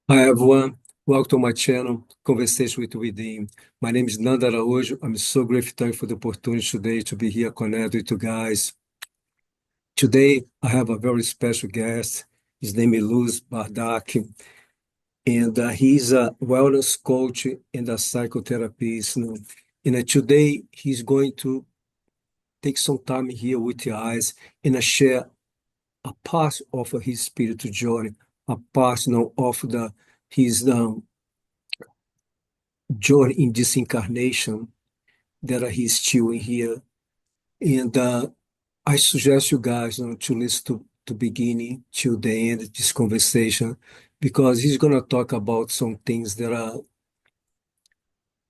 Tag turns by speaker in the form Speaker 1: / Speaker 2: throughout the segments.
Speaker 1: Hi everyone, welcome to my channel, Conversation with Within. My name is Nanda Araújo. I'm so grateful for the opportunity today to be here connected with you guys. Today, I have a very special guest. His name is Bardach, and he's a wellness coach and a psychotherapist. And today, he's going to take some time here with you guys and share a part of his spiritual journey, a part of his journey in this incarnation that he's still in here. And I suggest you guys to listen to beginning to the end of this conversation because he's going to talk about some things that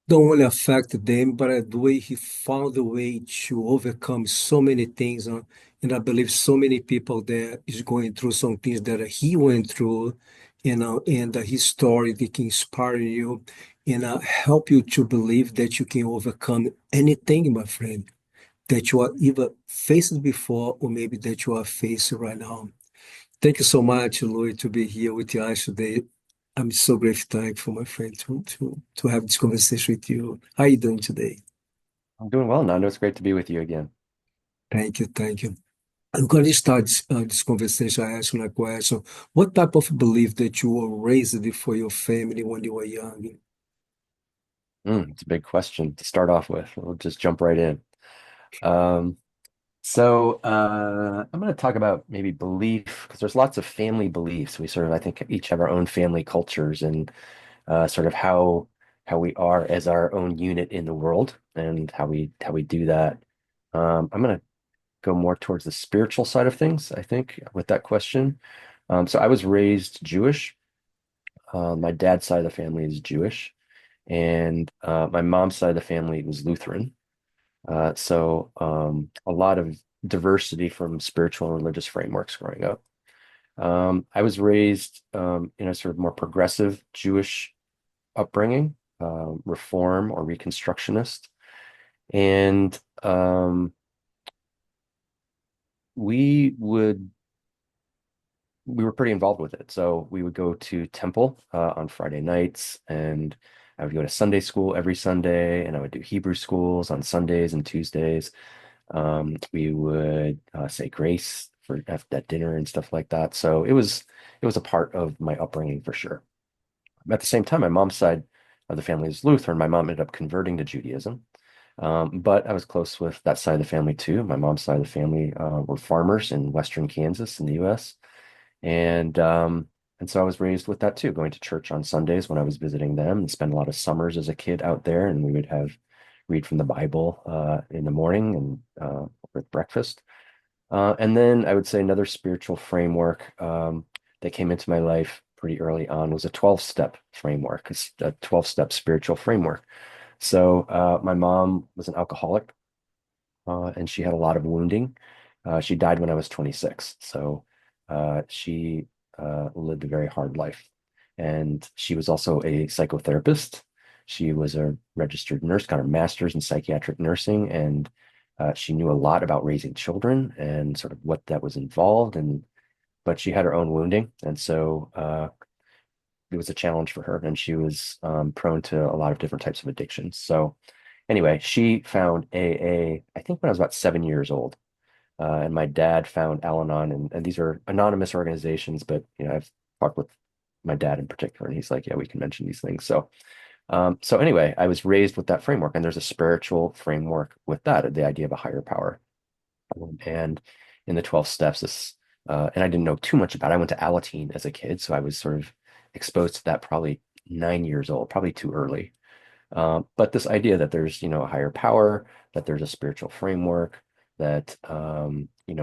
Speaker 1: don't only affect them, but the way he found a way to overcome so many things. And I believe so many people there is going through some things that he went through, and his story that can inspire you and help you to believe that you can overcome anything, my friend, that you are either faced before or maybe that you are facing right now. Thank you so much, Louis, to be here with you guys today. I'm so grateful, thankful, my friend, to have this conversation with you. How are you doing today?
Speaker 2: I'm doing well, Nando. It's great to be with you again.
Speaker 1: Thank you, thank you. I'm going to start this conversation. I ask you a question. What type of belief that you were raised for your family when you were young?
Speaker 2: It's a big question to start off with. We'll just jump right in. Um, I'm going to talk about maybe belief because there's lots of family beliefs. We sort of, I think, each have our own family cultures and sort of how we are as our own unit in the world and how we do that. I'm going to go more towards the spiritual side of things, I think, with that question. So I was raised Jewish. My dad's side of the family is Jewish. And my mom's side of the family was Lutheran. A lot of diversity from spiritual and religious frameworks growing up. I was raised in a sort of more progressive Jewish upbringing, Reform or Reconstructionist, and we would we were pretty involved with it. So we would go to temple on Friday nights, and I would go to Sunday school every Sunday, and I would do Hebrew schools on Sundays and Tuesdays. We would say grace for at dinner and stuff like that. So it was a part of my upbringing for sure. At the same time, my mom's side of the family is Lutheran. My mom ended up converting to Judaism. But I was close with that side of the family too. My mom's side of the family were farmers in Western Kansas in the US. And um, and so I was raised with that too, going to church on Sundays when I was visiting them and spend a lot of summers as a kid out there. And we would have read from the Bible in the morning and with breakfast. And then I would say another spiritual framework that came into my life pretty early on was a 12-step framework, a 12-step spiritual framework. So my mom was an alcoholic and she had a lot of wounding. She died when I was 26. So she lived a very hard life. And she was also a psychotherapist. She was a registered nurse, got her master's in psychiatric nursing, and she knew a lot about raising children and sort of what that was involved. But she had her own wounding, and so it was a challenge for her, and she was prone to a lot of different types of addictions. So anyway, she found AA, I think when I was about 7 years old. And my dad found Al-Anon, and these are anonymous organizations, but I've talked with my dad in particular, and he's like, yeah, we can mention these things. So anyway, I was raised with that framework, and there's a spiritual framework with that, the idea of a higher power. And in the 12 steps, and I didn't know too much about it. I went to Alateen as a kid, so I was sort of exposed to that probably 9 years old, probably too early. But this idea that there's, a higher power, that there's a spiritual framework, that,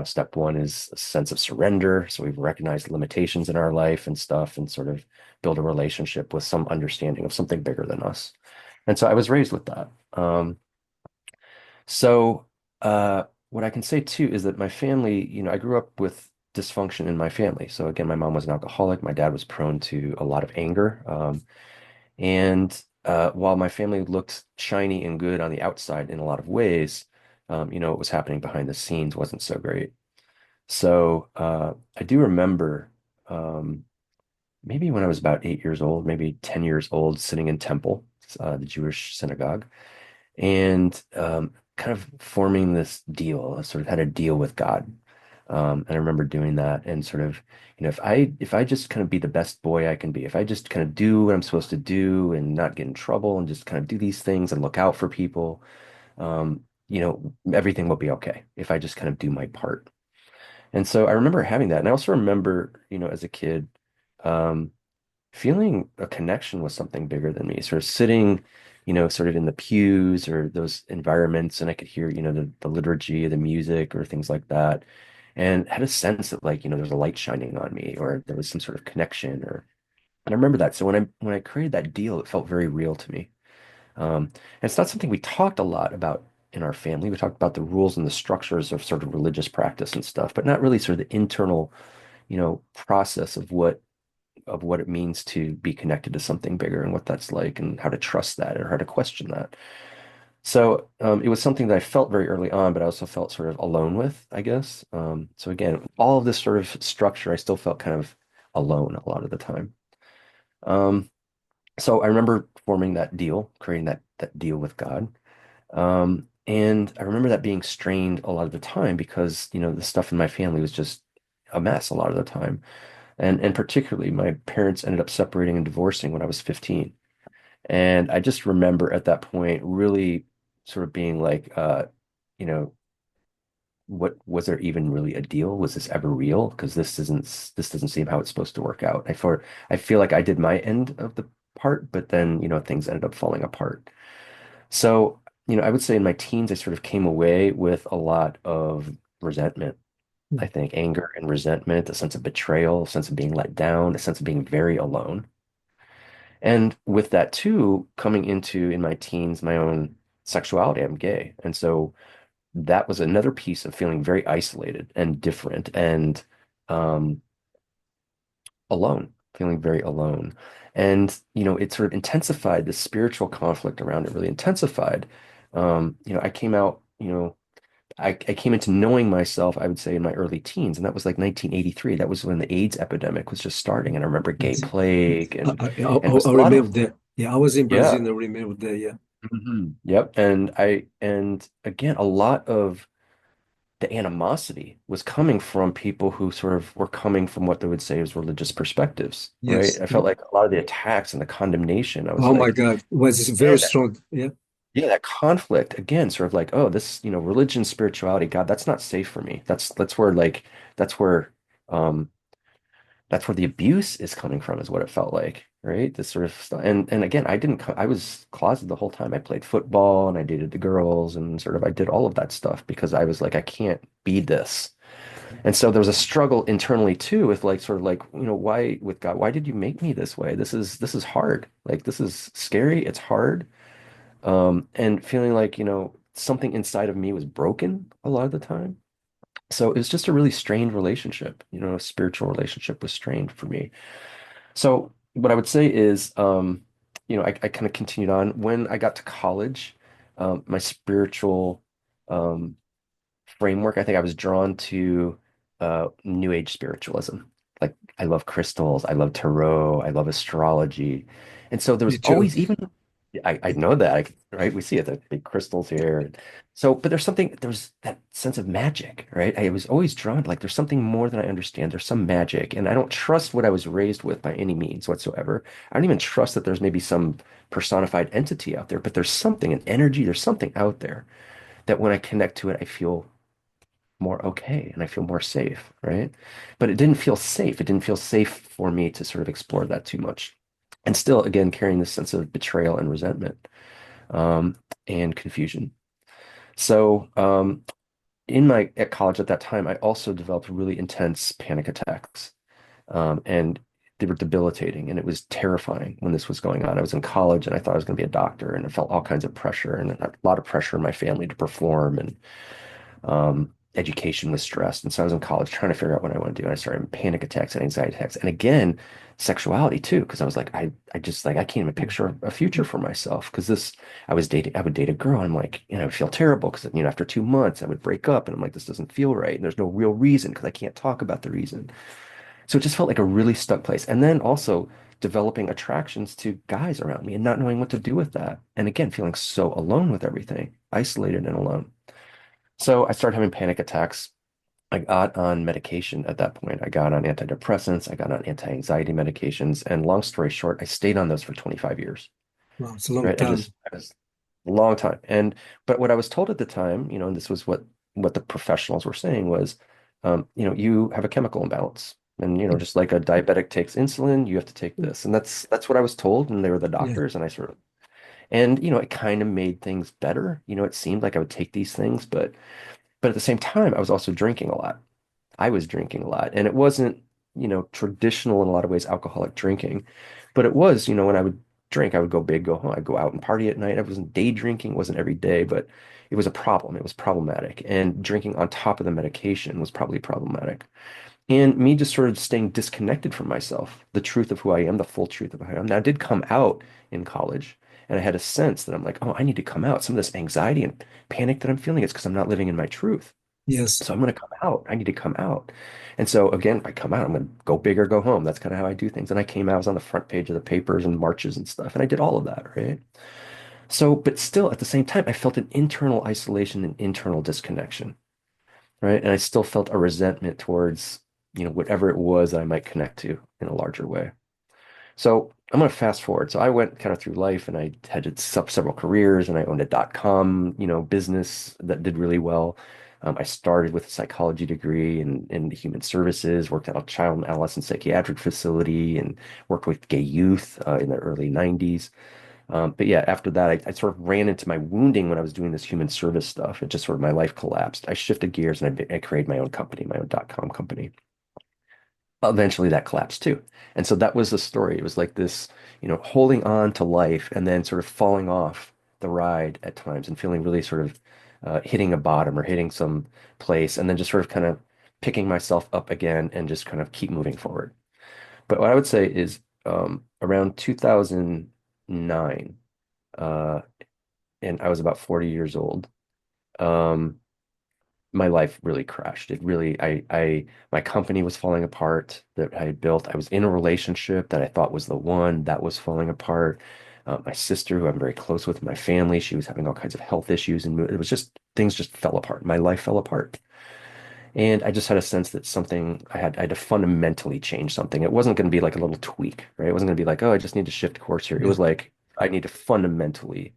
Speaker 2: step one is a sense of surrender. So we've recognized limitations in our life and stuff and sort of build a relationship with some understanding of something bigger than us. And so I was raised with that. So what I can say too is that my family, I grew up with dysfunction in my family. So again, my mom was an alcoholic. My dad was prone to a lot of anger. And while my family looked shiny and good on the outside in a lot of ways, what was happening behind the scenes wasn't so great. So I do remember, um, maybe when I was about 8 years old, maybe 10 years old, sitting in temple, the Jewish synagogue, and kind of forming this deal. I sort of had a deal with God. And I remember doing that and sort of, if I just kind of be the best boy I can be, if I just kind of do what I'm supposed to do and not get in trouble and just kind of do these things and look out for people, everything will be okay if I just kind of do my part. And so I remember having that. And I also remember, as a kid, um, feeling a connection with something bigger than me, sort of sitting, sort of in the pews or those environments, and I could hear, the liturgy, the music, or things like that, and had a sense that like, there's a light shining on me, or there was some sort of connection, and I remember that. So when I created that deal, it felt very real to me. And it's not something we talked a lot about in our family. We talked about the rules and the structures of sort of religious practice and stuff, but not really sort of the internal, process of what it means to be connected to something bigger and what that's like and how to trust that or how to question that. So it was something that I felt very early on, but I also felt sort of alone with, I guess. So again, all of this sort of structure, I still felt kind of alone a lot of the time. Um, so I remember forming that deal, creating that deal with God. And I remember that being strained a lot of the time because, the stuff in my family was just a mess a lot of the time. And particularly my parents ended up separating and divorcing when I was 15. And I just remember at that point really sort of being like, you know, what was there even really a deal? Was this ever real? Because this doesn't seem how it's supposed to work out. I feel like I did my end of the part, but then, things ended up falling apart. So, I would say in my teens, I sort of came away with a lot of resentment. I think anger and resentment, a sense of betrayal, a sense of being let down, a sense of being very alone. And with that too, coming into in my teens, my own sexuality, I'm gay. And so that was another piece of feeling very isolated and different and um, alone, feeling very alone. And, it sort of intensified the spiritual conflict around it, really intensified. I came out, I came into knowing myself, I would say, in my early teens, and that was like 1983. That was when the AIDS epidemic was just starting. And I remember gay
Speaker 1: Yes.
Speaker 2: plague and it was
Speaker 1: I
Speaker 2: a lot of,
Speaker 1: remember that. Yeah, I was in
Speaker 2: yeah.
Speaker 1: Brazil. I remember that. Yeah.
Speaker 2: Yep. And again, a lot of the animosity was coming from people who sort of were coming from what they would say is religious perspectives, right?
Speaker 1: Yes.
Speaker 2: I
Speaker 1: Yeah.
Speaker 2: felt like a lot of the attacks and the condemnation, I was
Speaker 1: Oh my
Speaker 2: like,
Speaker 1: God. Was very
Speaker 2: man,
Speaker 1: strong. Yeah.
Speaker 2: yeah, that conflict again, sort of like, oh, this, religion, spirituality, God, that's not safe for me. That's where like that's where um that's where the abuse is coming from, is what it felt like, right? This sort of stuff. And again, I was closeted the whole time. I played football and I dated the girls and sort of I did all of that stuff because I was like, I can't be this. And so there was a struggle internally too with like sort of like, why with God, why did you make me this way? This is hard. Like this is scary. It's hard. And feeling like, something inside of me was broken a lot of the time. So it was just a really strained relationship, a spiritual relationship was strained for me. So what I would say is, I kind of continued on. When I got to college, my spiritual um, framework, I think I was drawn to New Age spiritualism. Like I love crystals, I love tarot, I love astrology. And so there
Speaker 1: Me
Speaker 2: was
Speaker 1: too.
Speaker 2: always even I know that, right? We see it, the big crystals here. So, but there's that sense of magic, right? I was always drawn, like there's something more than I understand. There's some magic, and I don't trust what I was raised with by any means whatsoever. I don't even trust that there's maybe some personified entity out there, but there's something, an energy, there's something out there that when I connect to it, I feel more okay and I feel more safe, right? But it didn't feel safe. It didn't feel safe for me to sort of explore that too much. And still, again, carrying this sense of betrayal and resentment um, and confusion. So, at college at that time, I also developed really intense panic attacks, and they were debilitating, and it was terrifying when this was going on. I was in college, and I thought I was going to be a doctor, and I felt all kinds of pressure and a lot of pressure in my family to perform, and education was stressed. And so I was in college trying to figure out what I want to do. And I started having panic attacks and anxiety attacks. And again, sexuality too, because I was like, I just like, I can't even picture a future for myself. Because I would date a girl. And I'm like, I would feel terrible because, after 2 months, I would break up and I'm like, this doesn't feel right. And there's no real reason because I can't talk about the reason. So it just felt like a really stuck place. And then also developing attractions to guys around me and not knowing what to do with that. And again, feeling so alone with everything, isolated and alone. So I started having panic attacks. I got on medication at that point. I got on antidepressants, I got on anti-anxiety medications, and long story short, I stayed on those for 25 years,
Speaker 1: Wow, it's a long
Speaker 2: right?
Speaker 1: time.
Speaker 2: I was a long time. And but what I was told at the time, and this was what the professionals were saying was, you have a chemical imbalance. And just like a diabetic takes insulin, you have to take this. And that's what I was told, and they were the
Speaker 1: Yeah.
Speaker 2: doctors, and I sort of and it kind of made things better. It seemed like I would take these things, but at the same time, I was also drinking a lot. I was drinking a lot, and it wasn't, traditional in a lot of ways, alcoholic drinking, but it was, when I would drink, I would go big, go home, I'd go out and party at night. I wasn't day drinking, it wasn't every day, but it was a problem. It was problematic, and drinking on top of the medication was probably problematic. And me just sort of staying disconnected from myself, the truth of who I am, the full truth of who I am. Now, I did come out in college, and I had a sense that I'm like, oh, I need to come out. Some of this anxiety and panic that I'm feeling is because I'm not living in my truth.
Speaker 1: Yes.
Speaker 2: So I'm going to come out. I need to come out. And so again, I come out, I'm going to go big or go home. That's kind of how I do things. And I came out, I was on the front page of the papers and marches and stuff. And I did all of that, right? So, but still at the same time, I felt an internal isolation and internal disconnection, right? And I still felt a resentment towards, whatever it was that I might connect to in a larger way. So I'm going to fast forward. So I went kind of through life and I had several careers and I owned a .com, business that did really well. I started with a psychology degree in human services, worked at a child and adolescent psychiatric facility and worked with gay youth in the early 90s. But yeah, after that, I sort of ran into my wounding when I was doing this human service stuff. It just sort of my life collapsed. I shifted gears and I created my own company, my own .com company. Eventually that collapsed too. And so that was the story. It was like this, holding on to life and then sort of falling off the ride at times and feeling really sort of hitting a bottom or hitting some place and then just sort of kind of picking myself up again and just kind of keep moving forward. But what I would say is around 2009, uh, and I was about 40 years old. Um, my life really crashed. It really, my company was falling apart that I had built. I was in a relationship that I thought was the one that was falling apart. My sister, who I'm very close with, my family, she was having all kinds of health issues, and it was just things just fell apart. My life fell apart, and I just had a sense that I had to fundamentally change something. It wasn't going to be like a little tweak, right? It wasn't going to be like, oh, I just need to shift course here. It
Speaker 1: Yeah.
Speaker 2: was like I need to fundamentally,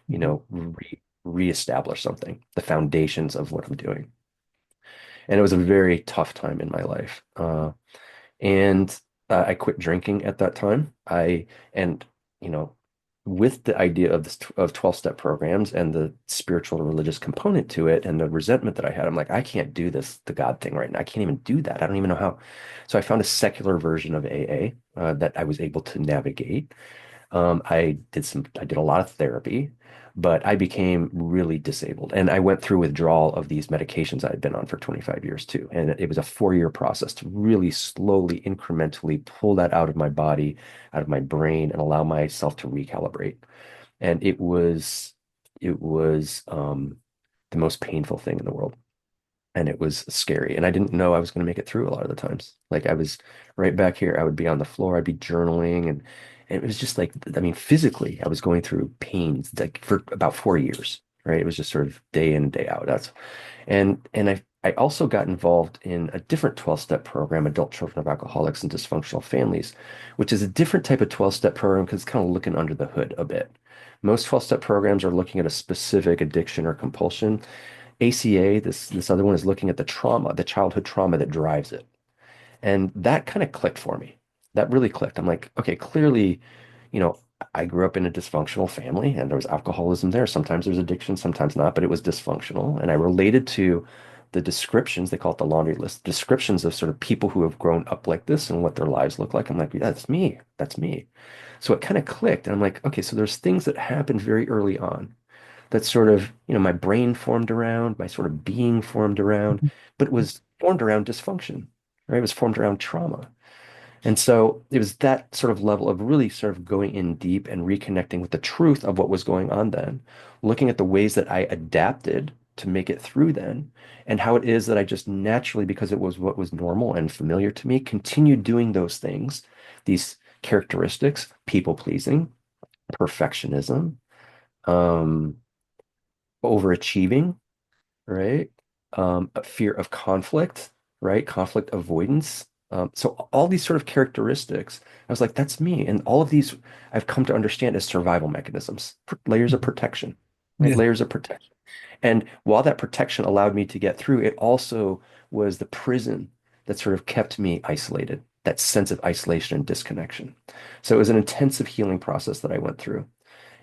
Speaker 1: Mhm.
Speaker 2: reestablish something, the foundations of what I'm doing. And it was a very tough time in my life. And I quit drinking at that time. And you know, with the idea of this of 12-step programs and the spiritual and religious component to it and the resentment that I had, I'm like, I can't do the God thing right now. I can't even do that. I don't even know how. So I found a secular version of AA that I was able to navigate. I did a lot of therapy, but I became really disabled. And I went through withdrawal of these medications I had been on for 25 years too. And it was a 4-year process to really slowly, incrementally pull that out of my body, out of my brain, and allow myself to recalibrate. And it was the most painful thing in the world and it was scary. And I didn't know I was going to make it through a lot of the times. Like I was right back here, I would be on the floor, I'd be journaling, and it was just like, I mean, physically, I was going through pains like for about 4 years, right? It was just sort of day in, day out. And I also got involved in a different 12-step program, Adult Children of Alcoholics and Dysfunctional Families, which is a different type of 12-step program because it's kind of looking under the hood a bit. Most 12-step programs are looking at a specific addiction or compulsion. ACA, this other one is looking at the trauma, the childhood trauma that drives it. And that kind of clicked for me. That really clicked. I'm like, okay, clearly, you know, I grew up in a dysfunctional family and there was alcoholism there. Sometimes there's addiction, sometimes not, but it was dysfunctional. And I related to the descriptions, they call it the laundry list, descriptions of sort of people who have grown up like this and what their lives look like. I'm like, yeah, that's me. That's me. So it kind of clicked. And I'm like, okay, so there's things that happened very early on that sort of, my brain formed around, my sort of being formed around, but it was formed around dysfunction, right? It was formed around trauma. And so it was that sort of level of really sort of going in deep and reconnecting with the truth of what was going on then, looking at the ways that I adapted, to make it through then, and how it is that I just naturally, because it was what was normal and familiar to me, continued doing those things, these characteristics, people pleasing, perfectionism, um, overachieving, right? A fear of conflict, right? Conflict avoidance. So all these sort of characteristics, I was like, that's me. And all of these I've come to understand as survival mechanisms, layers of protection, right?
Speaker 1: Yeah.
Speaker 2: Layers of protection. And while that protection allowed me to get through, it also was the prison that sort of kept me isolated, that sense of isolation and disconnection. So it was an intensive healing process that I went through.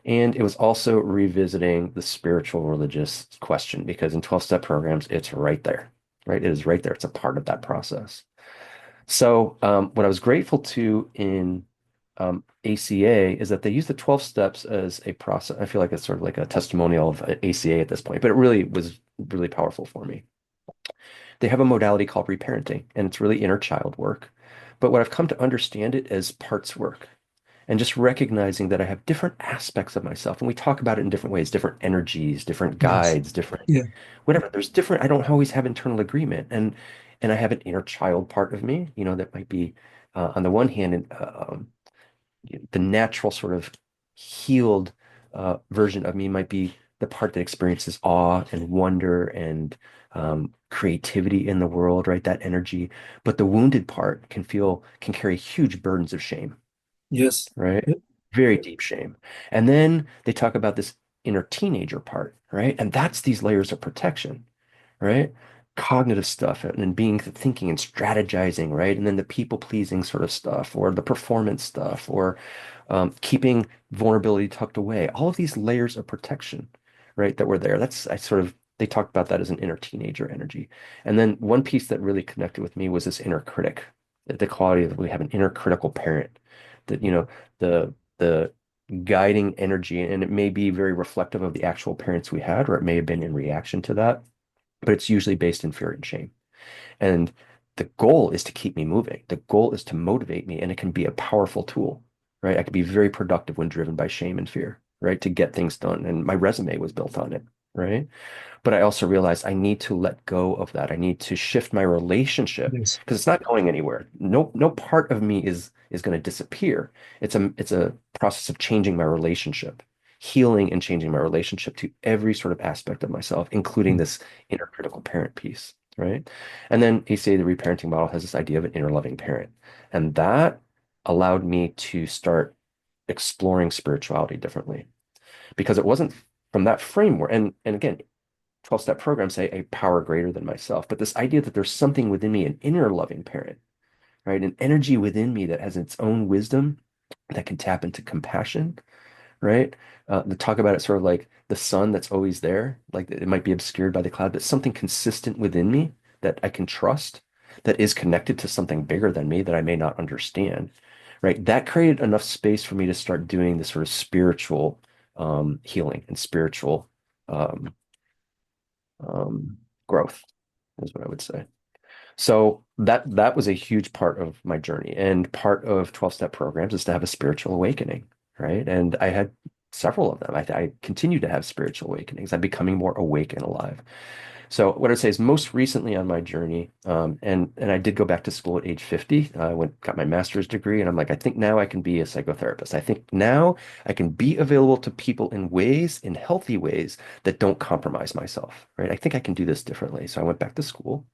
Speaker 2: And it was also revisiting the spiritual religious question because in 12-step programs, it's right there, right? It is right there. It's a part of that process. So, what I was grateful to in ACA is that they use the 12 steps as a process. I feel like it's sort of like a testimonial of ACA at this point, but it really was really powerful for me. They have a modality called reparenting, and it's really inner child work. But what I've come to understand it as parts work and just recognizing that I have different aspects of myself. And we talk about it in different ways, different energies, different
Speaker 1: Yes.
Speaker 2: guides, different
Speaker 1: Yeah.
Speaker 2: whatever. There's different, I don't always have internal agreement. And I have an inner child part of me, that might be on the one hand, the natural sort of healed version of me might be the part that experiences awe and wonder and creativity in the world, right? That energy. But the wounded part can carry huge burdens of shame,
Speaker 1: Yes.
Speaker 2: right?
Speaker 1: Yeah.
Speaker 2: Very deep shame. And then they talk about this inner teenager part, right? And that's these layers of protection, right? Cognitive stuff and being thinking and strategizing, right? And then the people pleasing sort of stuff or the performance stuff or keeping vulnerability tucked away. All of these layers of protection, right? That were there. They talked about that as an inner teenager energy. And then one piece that really connected with me was this inner critic, the quality that we have an inner critical parent that, the guiding energy, and it may be very reflective of the actual parents we had, or it may have been in reaction to that, but it's usually based in fear and shame. And the goal is to keep me moving. The goal is to motivate me, and it can be a powerful tool, right? I could be very productive when driven by shame and fear, right? To get things done. And my resume was built on it, right? But I also realized I need to let go of that. I need to shift my relationship
Speaker 1: Yes.
Speaker 2: because it's not going anywhere. No part of me is going to disappear. It's a process of changing my relationship, healing and changing my relationship to every sort of aspect of myself, including
Speaker 1: Mm.
Speaker 2: this inner critical parent piece, right? And then ACA, the reparenting model, has this idea of an inner loving parent. And that allowed me to start exploring spirituality differently because it wasn't from that framework. And again, 12-step programs say a power greater than myself. But this idea that there's something within me, an inner loving parent, right? An energy within me that has its own wisdom that can tap into compassion, right? They talk about it sort of like the sun that's always there, like it might be obscured by the cloud, but something consistent within me that I can trust, that is connected to something bigger than me that I may not understand, right? That created enough space for me to start doing this sort of spiritual healing and spiritual um, um, growth, is what I would say. So that was a huge part of my journey. And part of 12-step programs is to have a spiritual awakening, right? And I had several of them. I continue to have spiritual awakenings. I'm becoming more awake and alive. So what I'd say is most recently on my journey, and I did go back to school at age 50. I got my master's degree, and I'm like, I think now I can be a psychotherapist. I think now I can be available to people in healthy ways that don't compromise myself, right? I think I can do this differently. So I went back to school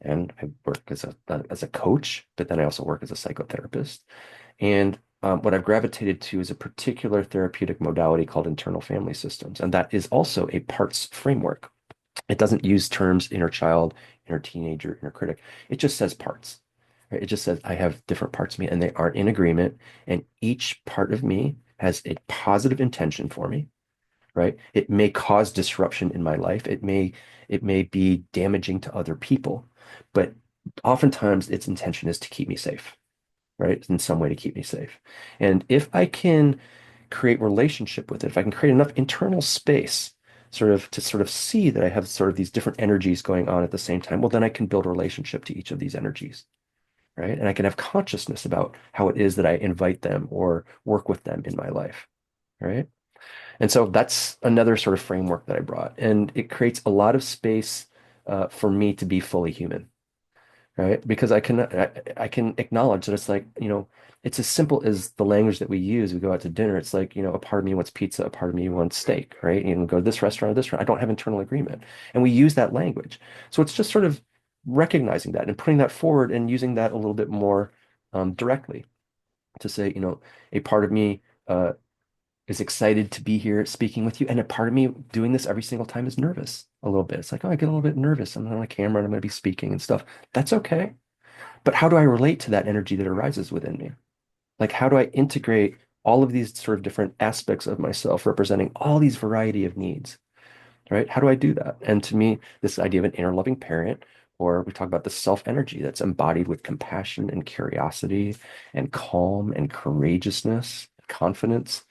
Speaker 2: and I work as a coach, but then I also work as a psychotherapist. And what I've gravitated to is a particular therapeutic modality called internal family systems, and that is also a parts framework. It doesn't use terms inner child, inner teenager, inner critic. It just says parts. Right? It just says I have different parts of me and they aren't in agreement. And each part of me has a positive intention for me, right? It may cause disruption in my life. It may be damaging to other people, but oftentimes its intention is to keep me safe, right? In some way to keep me safe. And if I can create relationship with it, if I can create enough internal space sort of see that I have sort of these different energies going on at the same time, well, then I can build a relationship to each of these energies, right? And I can have consciousness about how it is that I invite them or work with them in my life, right? And so that's another sort of framework that I brought. And it creates a lot of space for me to be fully human, right? Because I can acknowledge that it's like, it's as simple as the language that we use. We go out to dinner. It's like, a part of me wants pizza, a part of me wants steak, right? Go to this restaurant or this restaurant. I don't have internal agreement. And we use that language. So it's just sort of recognizing that and putting that forward and using that a little bit more directly to say, a part of me is excited to be here speaking with you. And a part of me doing this every single time is nervous a little bit. It's like, oh, I get a little bit nervous. I'm on a camera and I'm going to be speaking and stuff. That's okay. But how do I relate to that energy that arises within me? Like, how do I integrate all of these sort of different aspects of myself representing all these variety of needs, right? How do I do that? And to me, this idea of an inner loving parent, or we talk about the self energy that's embodied with compassion and curiosity and calm and courageousness, confidence.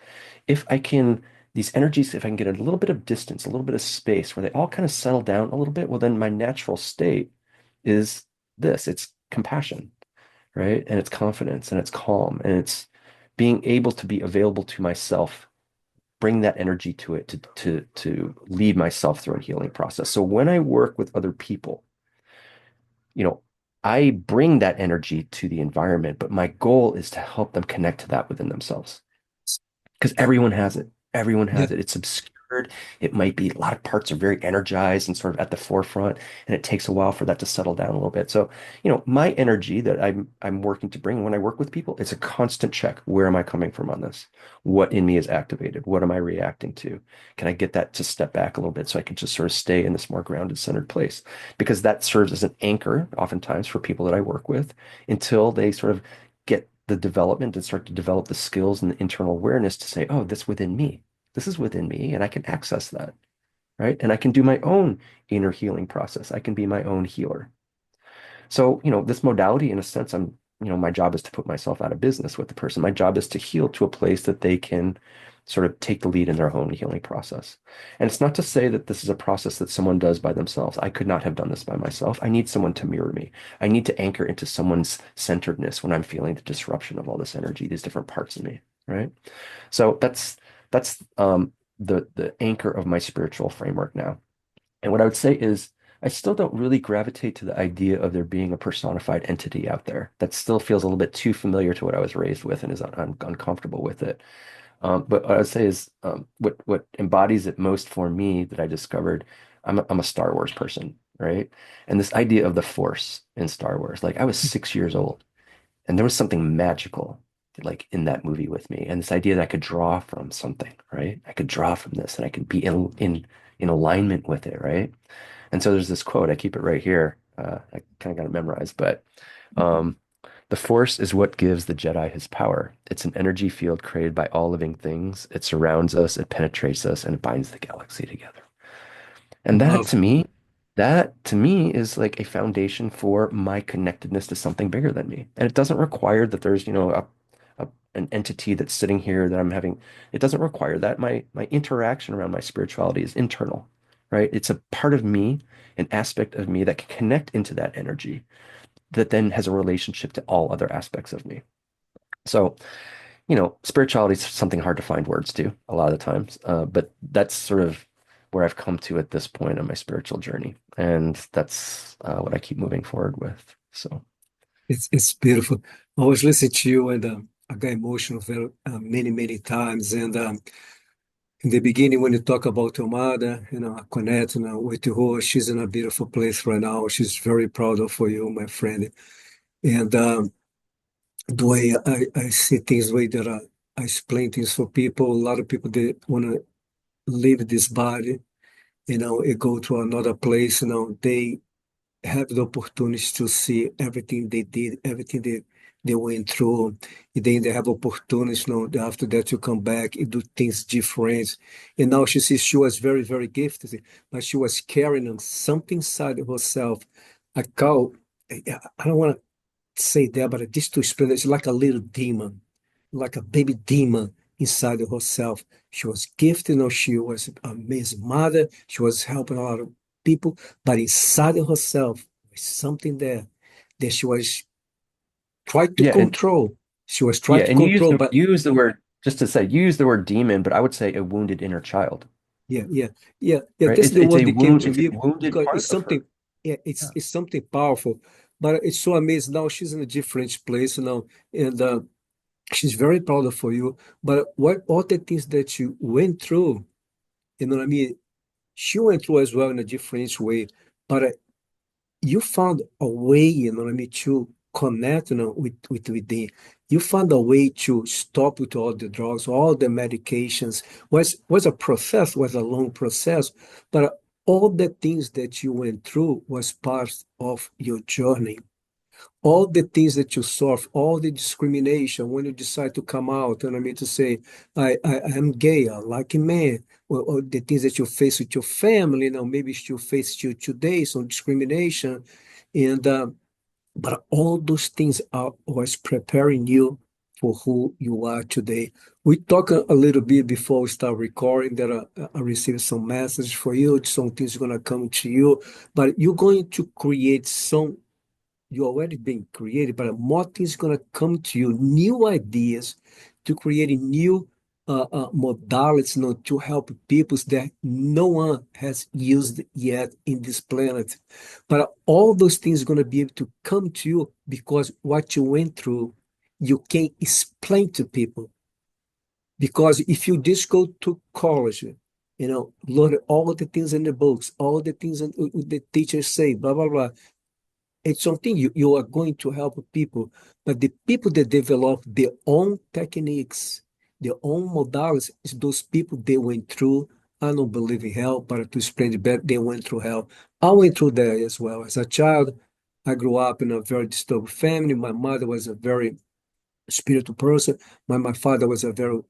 Speaker 2: If I can, these energies, if I can get a little bit of distance, a little bit of space where they all kind of settle down a little bit, well, then my natural state is this, it's compassion, right? And it's confidence and it's calm and it's being able to be available to myself, bring that energy to it to lead myself through a healing process. So when I work with other people, you know, I bring that energy to the environment, but my goal is to help them connect to that within themselves because everyone has it. Everyone
Speaker 1: Yeah,
Speaker 2: has it. It's obscured. It might be a lot of parts are very energized and sort of at the forefront, and it takes a while for that to settle down a little bit. So, my energy that I'm working to bring when I work with people, it's a constant check. Where am I coming from on this? What in me is activated? What am I reacting to? Can I get that to step back a little bit so I can just sort of stay in this more grounded, centered place? Because that serves as an anchor, oftentimes, for people that I work with until they sort of get the development and start to develop the skills and the internal awareness to say, oh, this within me. This is within me, and I can access that, right? And I can do my own inner healing process. I can be my own healer. So, this modality, in a sense, my job is to put myself out of business with the person. My job is to heal to a place that they can sort of take the lead in their own healing process. And it's not to say that this is a process that someone does by themselves. I could not have done this by myself. I need someone to mirror me. I need to anchor into someone's centeredness when I'm feeling the disruption of all this energy, these different parts of me, right? So that's the anchor of my spiritual framework now. And what I would say is, I still don't really gravitate to the idea of there being a personified entity out there. That still feels a little bit too familiar to what I was raised with and is uncomfortable with it. But what I would say is, what embodies it most for me that I discovered, I'm a Star Wars person, right? And this idea of the Force in Star Wars, like I was 6 years old, and there was something magical like in that movie with me, and this idea that I could draw from something, right? I could draw from this, and I could be in alignment with it, right? And so there's this quote, I keep it right here. I kind of got it memorized, but um, the Force is what gives the Jedi his power. It's an energy field created by all living things. It surrounds us, it penetrates us, and it binds the galaxy together. And
Speaker 1: love.
Speaker 2: that to me is like a foundation for my connectedness to something bigger than me. And it doesn't require that there's, an entity that's sitting here that I'm having. It doesn't require that. My interaction around my spirituality is internal, right? It's a part of me, an aspect of me that can connect into that energy that then has a relationship to all other aspects of me. So, spirituality is something hard to find words to a lot of the times. But that's sort of where I've come to at this point on my spiritual journey. And that's what I keep moving forward with. So,
Speaker 1: It's beautiful. I was listening to you and I got emotional very, many times. And in the beginning, when you talk about your mother, I connect with her. She's in a beautiful place right now. She's very proud of for you, my friend. And the way I see things, the way that I explain things for people, a lot of people they want to leave this body, and go to another place. They have the opportunity to see everything they did, everything they went through. And then they have opportunities, after that to come back and do things different. And now she sees she was very, very gifted, but she was carrying on something inside of herself. I call, I don't want to say that, but just to explain, it's like a little demon, like a baby demon inside of herself. She was gifted, she was an amazing mother. She was helping a lot of people, but inside of herself, was something there that she was trying to
Speaker 2: yeah, and
Speaker 1: control. She was trying
Speaker 2: yeah,
Speaker 1: to
Speaker 2: and
Speaker 1: control, but
Speaker 2: you use the word just to say, you use the word demon, but I would say a wounded inner child,
Speaker 1: Yeah, yeah, yeah, yeah.
Speaker 2: right?
Speaker 1: That's the
Speaker 2: It's
Speaker 1: word
Speaker 2: a
Speaker 1: that came
Speaker 2: wound,
Speaker 1: to
Speaker 2: it's a
Speaker 1: me
Speaker 2: wounded
Speaker 1: because it's
Speaker 2: part of her.
Speaker 1: something. Yeah,
Speaker 2: Yeah.
Speaker 1: it's something powerful. But it's so amazing now. She's in a different place now, and she's very proud of for you. But what all the things that you went through, you know what I mean? She went through as well in a different way. But you found a way, you know what I mean, to connect, with the, you found a way to stop with all the drugs, all the medications. Was a process, was a long process, but all the things that you went through was part of your journey. All the things that you suffer, all the discrimination when you decide to come out, and I mean to say, I am gay, I like a man, or the things that you face with your family, maybe you face you today, some discrimination, and but all those things are was preparing you for who you are today. We talked a little bit before we start recording that I received some message for you, some things going to come to you, but you're going to create some, you already been created, but more things gonna come to you, new ideas to create new modalities, to help people that no one has used yet in this planet. But all those things gonna be able to come to you because what you went through, you can explain to people. Because if you just go to college, learn all the things in the books, all the things the teachers say, blah blah blah, it's something you are going to help people, but the people that develop their own techniques, their own modalities, is those people they went through. I don't believe in hell, but to explain it better, they went through hell. I went through that as well. As a child, I grew up in a very disturbed family. My mother was a very spiritual person. My father was a very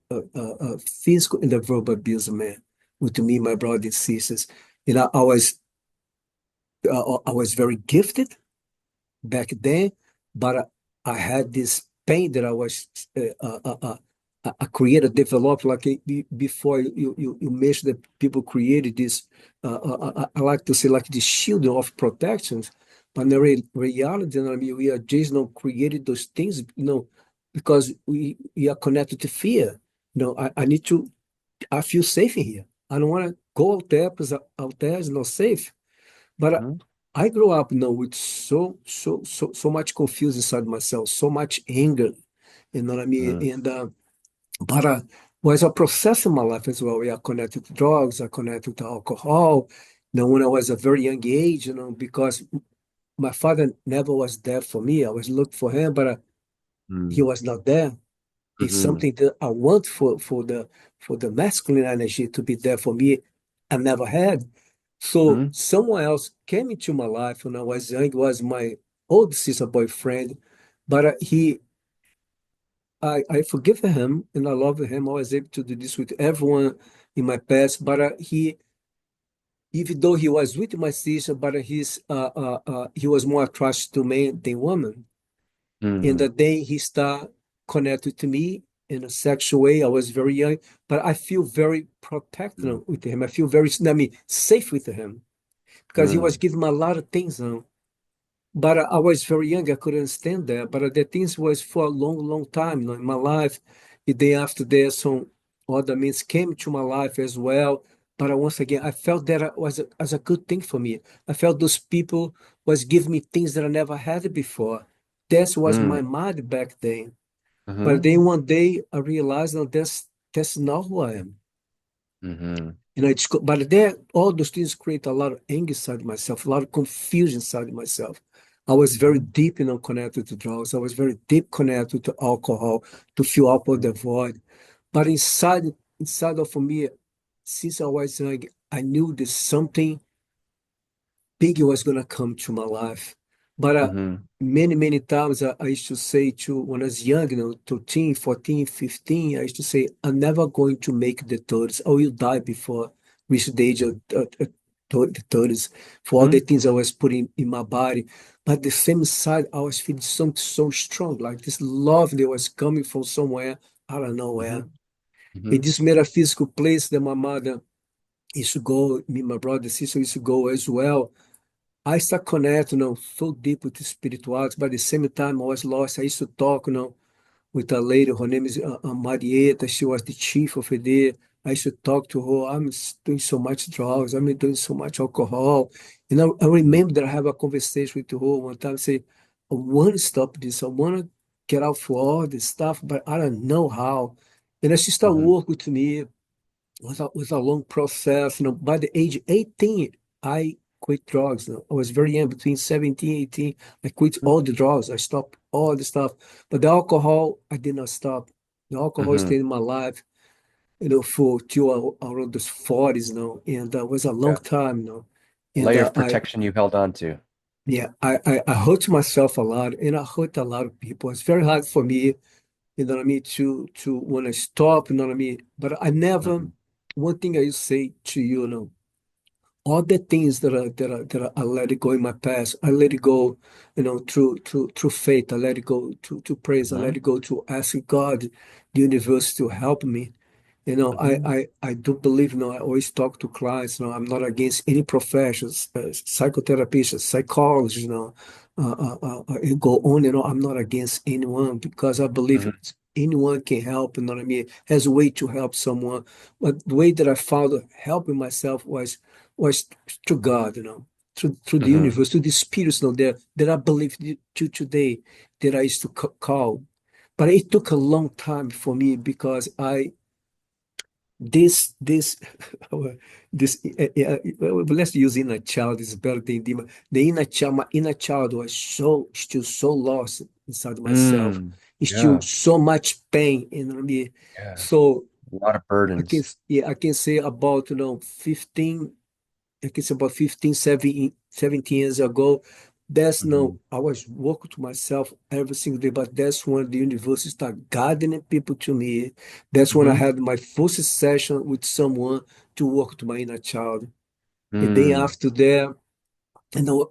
Speaker 1: physical and a verbal abuse man with me, my brothers and sisters. I was very gifted back then, but I had this pain that I was I created, developed like before you mentioned that people created this. I like to say like this shield of protections, but in the reality, I mean, we are just not created those things, because we are connected to fear. I need to. I feel safe in here. I don't want to go out there because out there is not safe. But
Speaker 2: Mhm.
Speaker 1: I grew up now with so much confusion inside myself, so much anger, you know what I mean?
Speaker 2: Mhm.
Speaker 1: And but was a process in my life as well. We are connected to drugs, I connected to alcohol. When I was a very young age, because my father never was there for me. I was looking for him, but he
Speaker 2: Mhm.
Speaker 1: was not there. It's
Speaker 2: Mhm.
Speaker 1: something that I want for the masculine energy to be there for me. I never had. So
Speaker 2: Mhm.
Speaker 1: someone else came into my life when I was young. It was my old sister boyfriend, but I forgive him and I love him. I was able to do this with everyone in my past. But even though he was with my sister, but he was more attracted to men than women. And the
Speaker 2: Mhm.
Speaker 1: day he started connected to me in a sexual way, I was very young, but I feel very
Speaker 2: Mhm.
Speaker 1: protected with him. I feel very, I mean, safe with him because he was
Speaker 2: Mhm.
Speaker 1: giving me a lot of things. But I was very young, I couldn't understand that. But the things was for a long, long time, in my life. The day after that, some other men came to my life as well. But once again, I felt that it was as a good thing for me. I felt those people was giving me things that I never had before. That was my
Speaker 2: Mhm.
Speaker 1: mind back then. But
Speaker 2: Mhm.
Speaker 1: then one day I realized that that's not who I am.
Speaker 2: Mhm.
Speaker 1: But there, all those things create a lot of anger inside myself, a lot of confusion inside myself. I was very
Speaker 2: Mhm.
Speaker 1: deep, connected to drugs. I was very deep connected to alcohol to fill up all the void. But inside of me, since I was young, I knew that something big was going to come to my life. But
Speaker 2: Mhm.
Speaker 1: many, many times I used to say to, when I was young, 13, 14, 15, I used to say, I'm never going to make the 30s. I will die before reach the age of the 30s for all the
Speaker 2: Mhm.
Speaker 1: things I was putting in my body. But the same side, I was feeling something so strong, like this love that was coming from somewhere, I don't know where.
Speaker 2: Mhm.
Speaker 1: In
Speaker 2: Mhm.
Speaker 1: this metaphysical place that my mother used to go, me, my brother, sister used to go as well. I start connecting, so deep with spirituality, but at the same time I was lost. I used to talk, with a lady. Her name is Marieta. She was the chief of it there. I used to talk to her. Doing so much drugs. I'm doing so much alcohol. I remember that I have a conversation with her one time. Say, I want to stop this. I want to get out for all this stuff, but I don't know how. And then she started
Speaker 2: Mm-hmm.
Speaker 1: work with me. Was a long process. By the age 18, I quit drugs. I was very young, between 17 18. I quit all the drugs. I stopped all the stuff. But the alcohol, I did not stop. The alcohol
Speaker 2: Mm-hmm.
Speaker 1: stayed in my life, for till around the 40s, and that was a long
Speaker 2: Yeah.
Speaker 1: time, And
Speaker 2: Layer of protection you held on to.
Speaker 1: yeah, I hurt myself a lot, and I hurt a lot of people. It's very hard for me, to when I stop, But I never,
Speaker 2: Mm-hmm.
Speaker 1: one thing I say to you, all the things that I let it go in my past, I let it go, through faith. I let it go to praise. I
Speaker 2: Mm-hmm.
Speaker 1: let it go to ask God, the universe, to help me.
Speaker 2: Mm-hmm.
Speaker 1: I do believe, I always talk to clients, I'm not against any professions, psychotherapists, psychologists, and go on and on. I'm not against anyone because I believe
Speaker 2: Mm-hmm.
Speaker 1: anyone can help, has a way to help someone. But the way that I found helping myself was through God, through the
Speaker 2: Mm-hmm.
Speaker 1: universe, through the spirits, that I believe to today that I used to call. But it took a long time for me because this this well, let's use inner child is better than demon. The inner child, my inner child was still so lost inside myself.
Speaker 2: Mm.
Speaker 1: It's still
Speaker 2: Yeah.
Speaker 1: so much pain in me.
Speaker 2: Yeah.
Speaker 1: So
Speaker 2: A lot of burdens.
Speaker 1: I can say about 15, I guess about 15, 17 years ago. That's
Speaker 2: Mm-hmm.
Speaker 1: no, I was working to myself every single day, but that's when the universe started guiding people to me. That's when I
Speaker 2: Mm-hmm.
Speaker 1: had my first session with someone to work to my inner child. And then
Speaker 2: Mm.
Speaker 1: after that,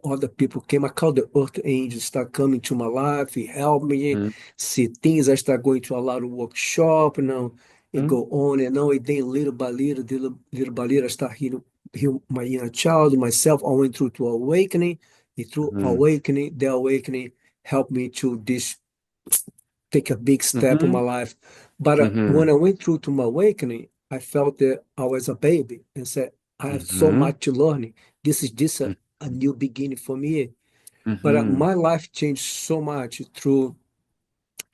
Speaker 1: other people came. I called the earth angels, start coming to my life. He helped me
Speaker 2: Mm-hmm.
Speaker 1: see things. I start going to a lot of workshop, it go on and on. And then little by little, I start heal my inner child, myself. I went through to awakening. And through
Speaker 2: Mm-hmm.
Speaker 1: awakening, the awakening helped me to this take a big step in my
Speaker 2: Mm-hmm.
Speaker 1: life. But
Speaker 2: Mm-hmm.
Speaker 1: when I went through to my awakening, I felt that I was a baby and said, I have so
Speaker 2: Mm-hmm.
Speaker 1: much to learn. This is just a new beginning for me. But
Speaker 2: Mm-hmm.
Speaker 1: my life changed so much through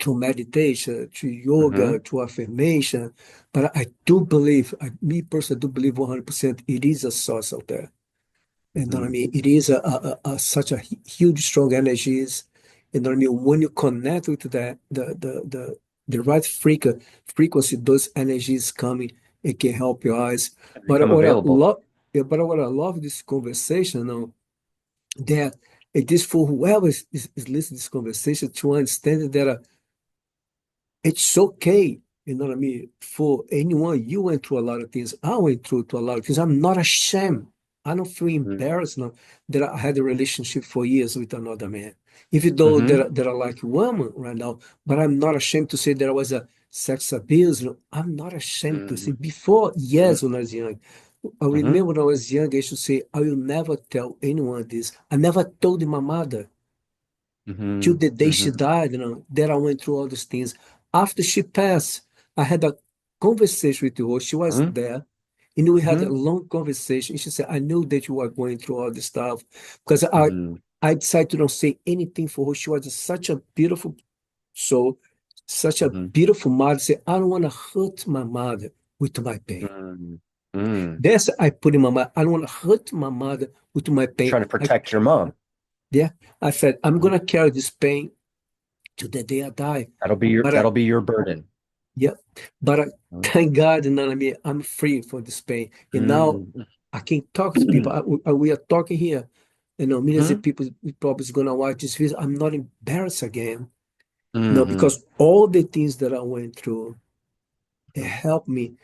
Speaker 1: meditation, through
Speaker 2: Mm-hmm.
Speaker 1: yoga, through affirmation. But I do believe, me personally, do believe 100% it is a source out there. You know what I
Speaker 2: Mm-hmm.
Speaker 1: mean? It is such a huge, strong energies. You know what I mean? When you connect with that, the right frequency, those energies coming, it can help your eyes.
Speaker 2: And
Speaker 1: But
Speaker 2: become
Speaker 1: what I
Speaker 2: available.
Speaker 1: love, yeah, but what I love this conversation, that it is for whoever is listening to this conversation to understand that it's okay, you know what I mean? For anyone, you went through a lot of things. I went through to a lot of things. I'm not ashamed. I don't feel embarrassed now that I had a relationship for years with another man. Even though
Speaker 2: Mm-hmm.
Speaker 1: that I like women right now, but I'm not ashamed to say that I was a sex abuse. I'm not ashamed to say
Speaker 2: Mm-hmm.
Speaker 1: before, yes, when I was young. I
Speaker 2: Mm-hmm.
Speaker 1: remember when I was young, I used to say, I will never tell anyone this. I never told my mother till
Speaker 2: Mm-hmm.
Speaker 1: the day she
Speaker 2: Mm-hmm.
Speaker 1: died, that I went through all these things. After she passed, I had a conversation with her. She was there, and we had a
Speaker 2: Mm-hmm.
Speaker 1: long conversation. She said, I knew that you were going through all this stuff because
Speaker 2: Mm-hmm.
Speaker 1: I decided to not say anything for her. She was such a beautiful soul, such a
Speaker 2: Mm-hmm.
Speaker 1: beautiful mother. Say, I don't want to hurt my mother with my pain.
Speaker 2: Mm-hmm. Mm.
Speaker 1: That's I put in my mind. I don't want to hurt my mother with my pain.
Speaker 2: Trying to protect your mom.
Speaker 1: Yeah, I said, I'm
Speaker 2: Mhm.
Speaker 1: gonna carry this pain to the day I die. But
Speaker 2: That'll be your burden.
Speaker 1: yeah, but
Speaker 2: Mhm.
Speaker 1: thank God, I'm free from this pain. And now
Speaker 2: Mhm.
Speaker 1: I can talk to people. We are talking here. Millions of
Speaker 2: Mhm.
Speaker 1: people probably is gonna watch this video. I'm not embarrassed again. No,
Speaker 2: Mhm.
Speaker 1: because all the things that I went through, it
Speaker 2: Mhm.
Speaker 1: helped me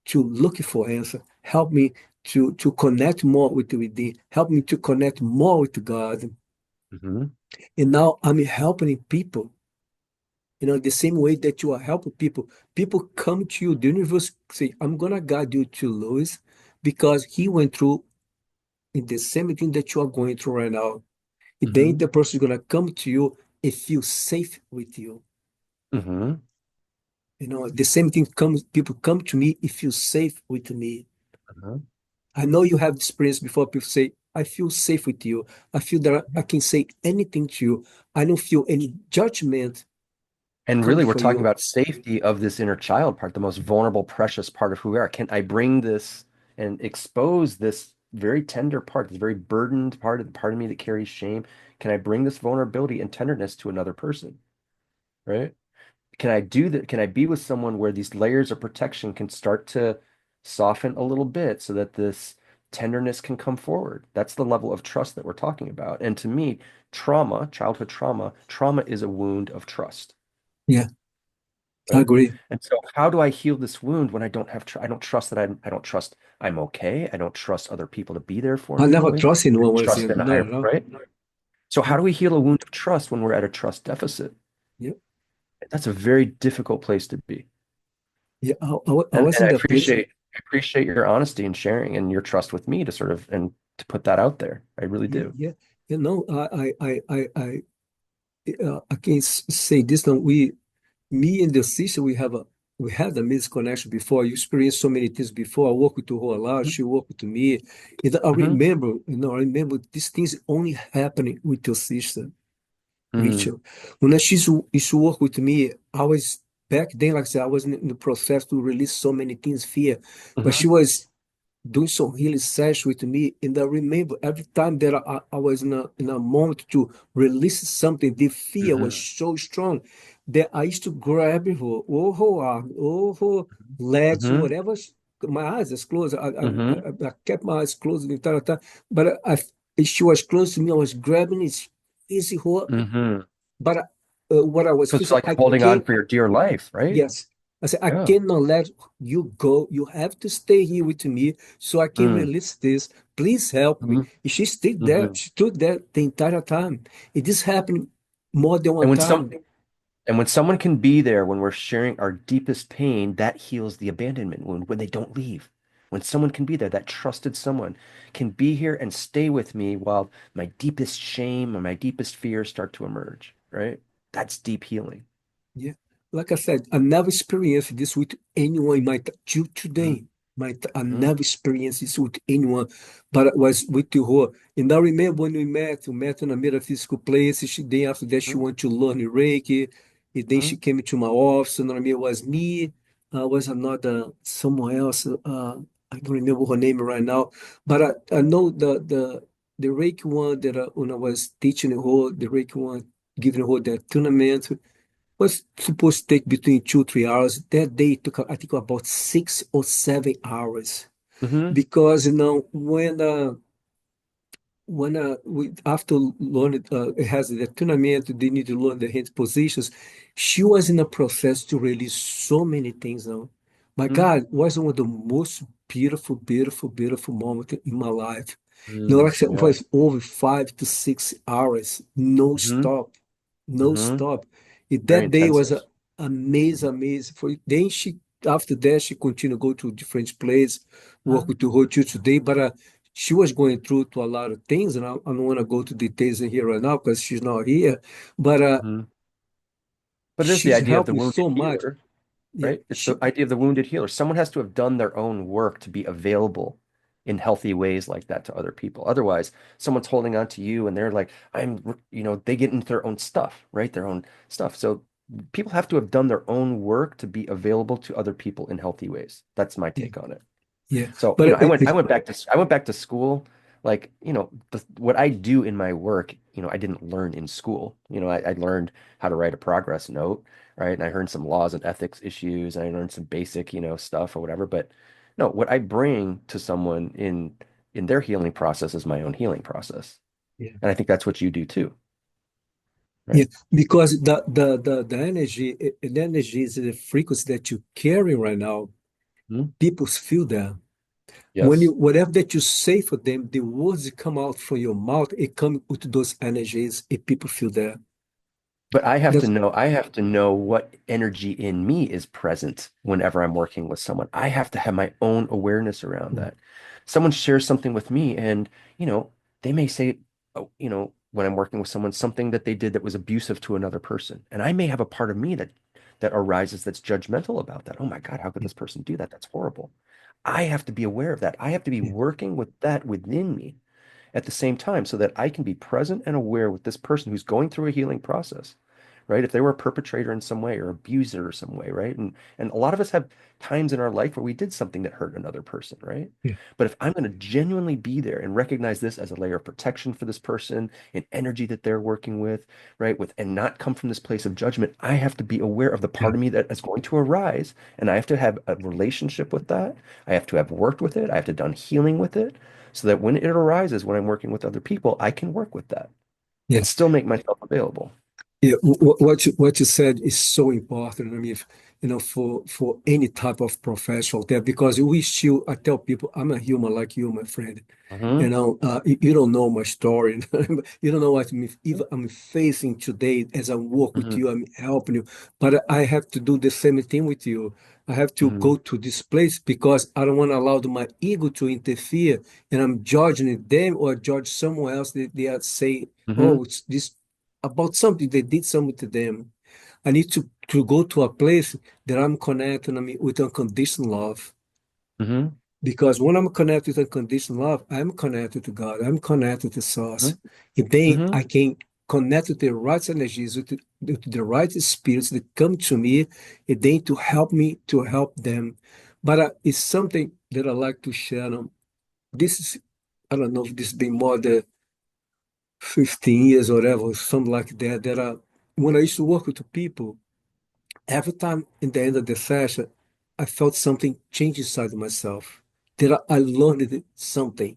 Speaker 1: to look for answer, helped me to connect more with the helped me to connect more with God.
Speaker 2: Mhm.
Speaker 1: And now I'm helping people. The same way that you are helping people, people come to you. The universe say, I'm gonna guide you to Lewis because he went through in the same thing that you are going through right now. And then
Speaker 2: Mhm.
Speaker 1: the person is gonna come to you and feel safe with you.
Speaker 2: Mhm.
Speaker 1: The same thing comes, people come to me, it feels safe with me.
Speaker 2: Uh-huh.
Speaker 1: I know you have experience before people say, I feel safe with you. I feel that I can say anything to you. I don't feel any judgment
Speaker 2: And
Speaker 1: coming
Speaker 2: really, we're
Speaker 1: from
Speaker 2: talking
Speaker 1: you.
Speaker 2: about safety of this inner child part, the most vulnerable, precious part of who we are. Can I bring this and expose this very tender part, this very burdened part of the part of me that carries shame? Can I bring this vulnerability and tenderness to another person? Right? Can I do that? Can I be with someone where these layers of protection can start to soften a little bit so that this tenderness can come forward? That's the level of trust that we're talking about. And to me, trauma, childhood trauma is a wound of trust,
Speaker 1: Yeah, I
Speaker 2: right?
Speaker 1: agree.
Speaker 2: And so how do I heal this wound when I don't trust that I don't trust I'm okay. I don't trust other people to be there for
Speaker 1: I
Speaker 2: me
Speaker 1: never
Speaker 2: fully.
Speaker 1: trust anyone once
Speaker 2: Trust
Speaker 1: again.
Speaker 2: that
Speaker 1: Not
Speaker 2: I,
Speaker 1: at all.
Speaker 2: right? So
Speaker 1: Yeah,
Speaker 2: how do we heal a wound of trust when we're at a trust deficit?
Speaker 1: yeah,
Speaker 2: That's a very difficult place to be.
Speaker 1: yeah. I was
Speaker 2: And
Speaker 1: in that place.
Speaker 2: I appreciate your honesty and sharing and your trust with me to sort of and to put that out there. I really
Speaker 1: Yeah,
Speaker 2: do.
Speaker 1: yeah. I can say this now. Me and the sister, we had a misconnection before. You experienced so many things before. I worked with her a lot. She worked with me. And
Speaker 2: Hmm.
Speaker 1: I remember these things only happening with your sister,
Speaker 2: Hmm.
Speaker 1: Rachel. When she used to work with me, I was back then, like I said, I was in the process to release so many things, fear. But she
Speaker 2: Hmm.
Speaker 1: was doing some healing session with me. And I remember every time that I was in a moment to release something, the fear was
Speaker 2: Hmm.
Speaker 1: so strong that I used to grab her, or her arm, or her legs,
Speaker 2: Hmm.
Speaker 1: whatever. My eyes was closed.
Speaker 2: Hmm.
Speaker 1: I kept my eyes closed the entire time. But she was close to me. I was grabbing it, easy her.
Speaker 2: Hmm.
Speaker 1: But what I was
Speaker 2: So it's
Speaker 1: feeling,
Speaker 2: like
Speaker 1: I
Speaker 2: holding on
Speaker 1: can't.
Speaker 2: for your dear life, right?
Speaker 1: Yes. I said, I
Speaker 2: Yeah.
Speaker 1: cannot let you go. You have to stay here with me so I can
Speaker 2: Mm.
Speaker 1: release this. Please help me.
Speaker 2: Hmm.
Speaker 1: And she stayed there.
Speaker 2: Hmm.
Speaker 1: She stood there the entire time. And this happened more than
Speaker 2: And
Speaker 1: one
Speaker 2: when
Speaker 1: time.
Speaker 2: some and when someone can be there when we're sharing our deepest pain, that heals the abandonment wound when they don't leave. When someone can be there, that trusted someone can be here and stay with me while my deepest shame and my deepest fears start to emerge, right? That's deep healing.
Speaker 1: Yeah. Like I said, I never experienced this with anyone in till
Speaker 2: Mhm.
Speaker 1: today. I
Speaker 2: Mhm.
Speaker 1: never experienced this with anyone, but it was with her. And I remember when we met in a metaphysical place. Then after that, she wanted to learn Reiki. And then she
Speaker 2: Mhm.
Speaker 1: came into my office, and I mean, it was me, was another, someone else. I don't remember her name right now, but I know the Reiki one that when I was teaching her, the Reiki one, giving her that tournament was supposed to take between 2 3 hours. That day it took I think about 6 or 7 hours
Speaker 2: Mhm.
Speaker 1: because when we after learning it has the tournament, they need to learn the hand positions. She was in a process to release so many things now. My
Speaker 2: Mhm.
Speaker 1: God, it was one of the most beautiful, beautiful, beautiful moments in my life. Like I
Speaker 2: Mhm.
Speaker 1: said, it
Speaker 2: Yeah.
Speaker 1: was over 5 to 6 hours, no
Speaker 2: Mhm.
Speaker 1: stop, no
Speaker 2: Mhm.
Speaker 1: stop. And
Speaker 2: Very
Speaker 1: that day was
Speaker 2: intensive.
Speaker 1: amazing,
Speaker 2: Mhm.
Speaker 1: amazing. Then after that, she continued to go to different places, work
Speaker 2: Mhm.
Speaker 1: with the whole church today. But she was going through to a lot of things, and I don't want to go to details in here right now because she's not here. But
Speaker 2: Mhm. But it is the
Speaker 1: she's
Speaker 2: idea of
Speaker 1: helped
Speaker 2: the
Speaker 1: me
Speaker 2: wounded
Speaker 1: so much.
Speaker 2: healer,
Speaker 1: Yeah,
Speaker 2: right? It's the idea of the wounded healer. Someone has to have done their own work to be available in healthy ways like that to other people. Otherwise, someone's holding on to you and they're like, they get into their own stuff, right? Their own stuff. So people have to have done their own work to be available to other people in healthy ways. That's my
Speaker 1: yeah,
Speaker 2: take on it.
Speaker 1: yeah.
Speaker 2: So,
Speaker 1: But
Speaker 2: I went back to school. Like, what I do in my work, I didn't learn in school. I learned how to write a progress note, right? And I learned some laws and ethics issues, and I learned some basic, stuff or whatever. But no, what I bring to someone in their healing process is my own healing process.
Speaker 1: yeah,
Speaker 2: And I think that's what you do too,
Speaker 1: yeah,
Speaker 2: right?
Speaker 1: because the energy is the frequency that you carry right now.
Speaker 2: Mhm.
Speaker 1: People feel that. When you
Speaker 2: Yes.
Speaker 1: whatever that you say for them, the words that come out from your mouth, it come with those energies, and people feel that.
Speaker 2: But
Speaker 1: That's
Speaker 2: I have to know what energy in me is present whenever I'm working with someone. I have to have my own awareness around that. Someone shares something with me and, they may say, oh, when I'm working with someone, something that they did that was abusive to another person. And I may have a part of me that that arises that's judgmental about that. Oh my God, how could this person do that? That's horrible. I have to be aware of that. I have to be
Speaker 1: Yeah.
Speaker 2: working with that within me at the same time so that I can be present and aware with this person who's going through a healing process, right? If they were a perpetrator in some way or abuser in some way, right? And a lot of us have times in our life where we did something that hurt another person, right?
Speaker 1: Yeah.
Speaker 2: But if I'm going to genuinely be there and recognize this as a layer of protection for this person, an energy that they're working with, right? With and not come from this place of judgment, I have to be aware of the
Speaker 1: Yeah.
Speaker 2: part of me that is going to arise, and I have to have a relationship with that. I have to have worked with it. I have to done healing with it so that when it arises, when I'm working with other people, I can work with that and
Speaker 1: Yes.
Speaker 2: still make myself available.
Speaker 1: Yeah, what you said is so important. I mean, for any type of professional there, because we still, I tell people, I'm a human like you, my friend.
Speaker 2: Hmm.
Speaker 1: You don't know my story. You don't know what if I'm facing today as I work with
Speaker 2: Hmm.
Speaker 1: you, I'm helping you. But I have to do the same thing with you. I have to
Speaker 2: Hmm.
Speaker 1: go to this place because I don't want to allow my ego to interfere, and I'm judging them or judge someone else. They are saying,
Speaker 2: Hmm.
Speaker 1: "Oh, it's this about something they did something to them." I need to go to a place that I'm connected, I mean, with unconditional love.
Speaker 2: Hmm.
Speaker 1: Because when I'm connected with unconditional love, I'm connected to God. I'm connected to Source.
Speaker 2: Hmm.
Speaker 1: If then
Speaker 2: Hmm.
Speaker 1: I can connect with the right energies, with the right spirits that come to me, and then to help me to help them. But it's something that I like to share. This is, I don't know if this has been more than 15 years or whatever, something like that. When I used to work with people, every time in the end of the session, I felt something change inside myself. That I learned something.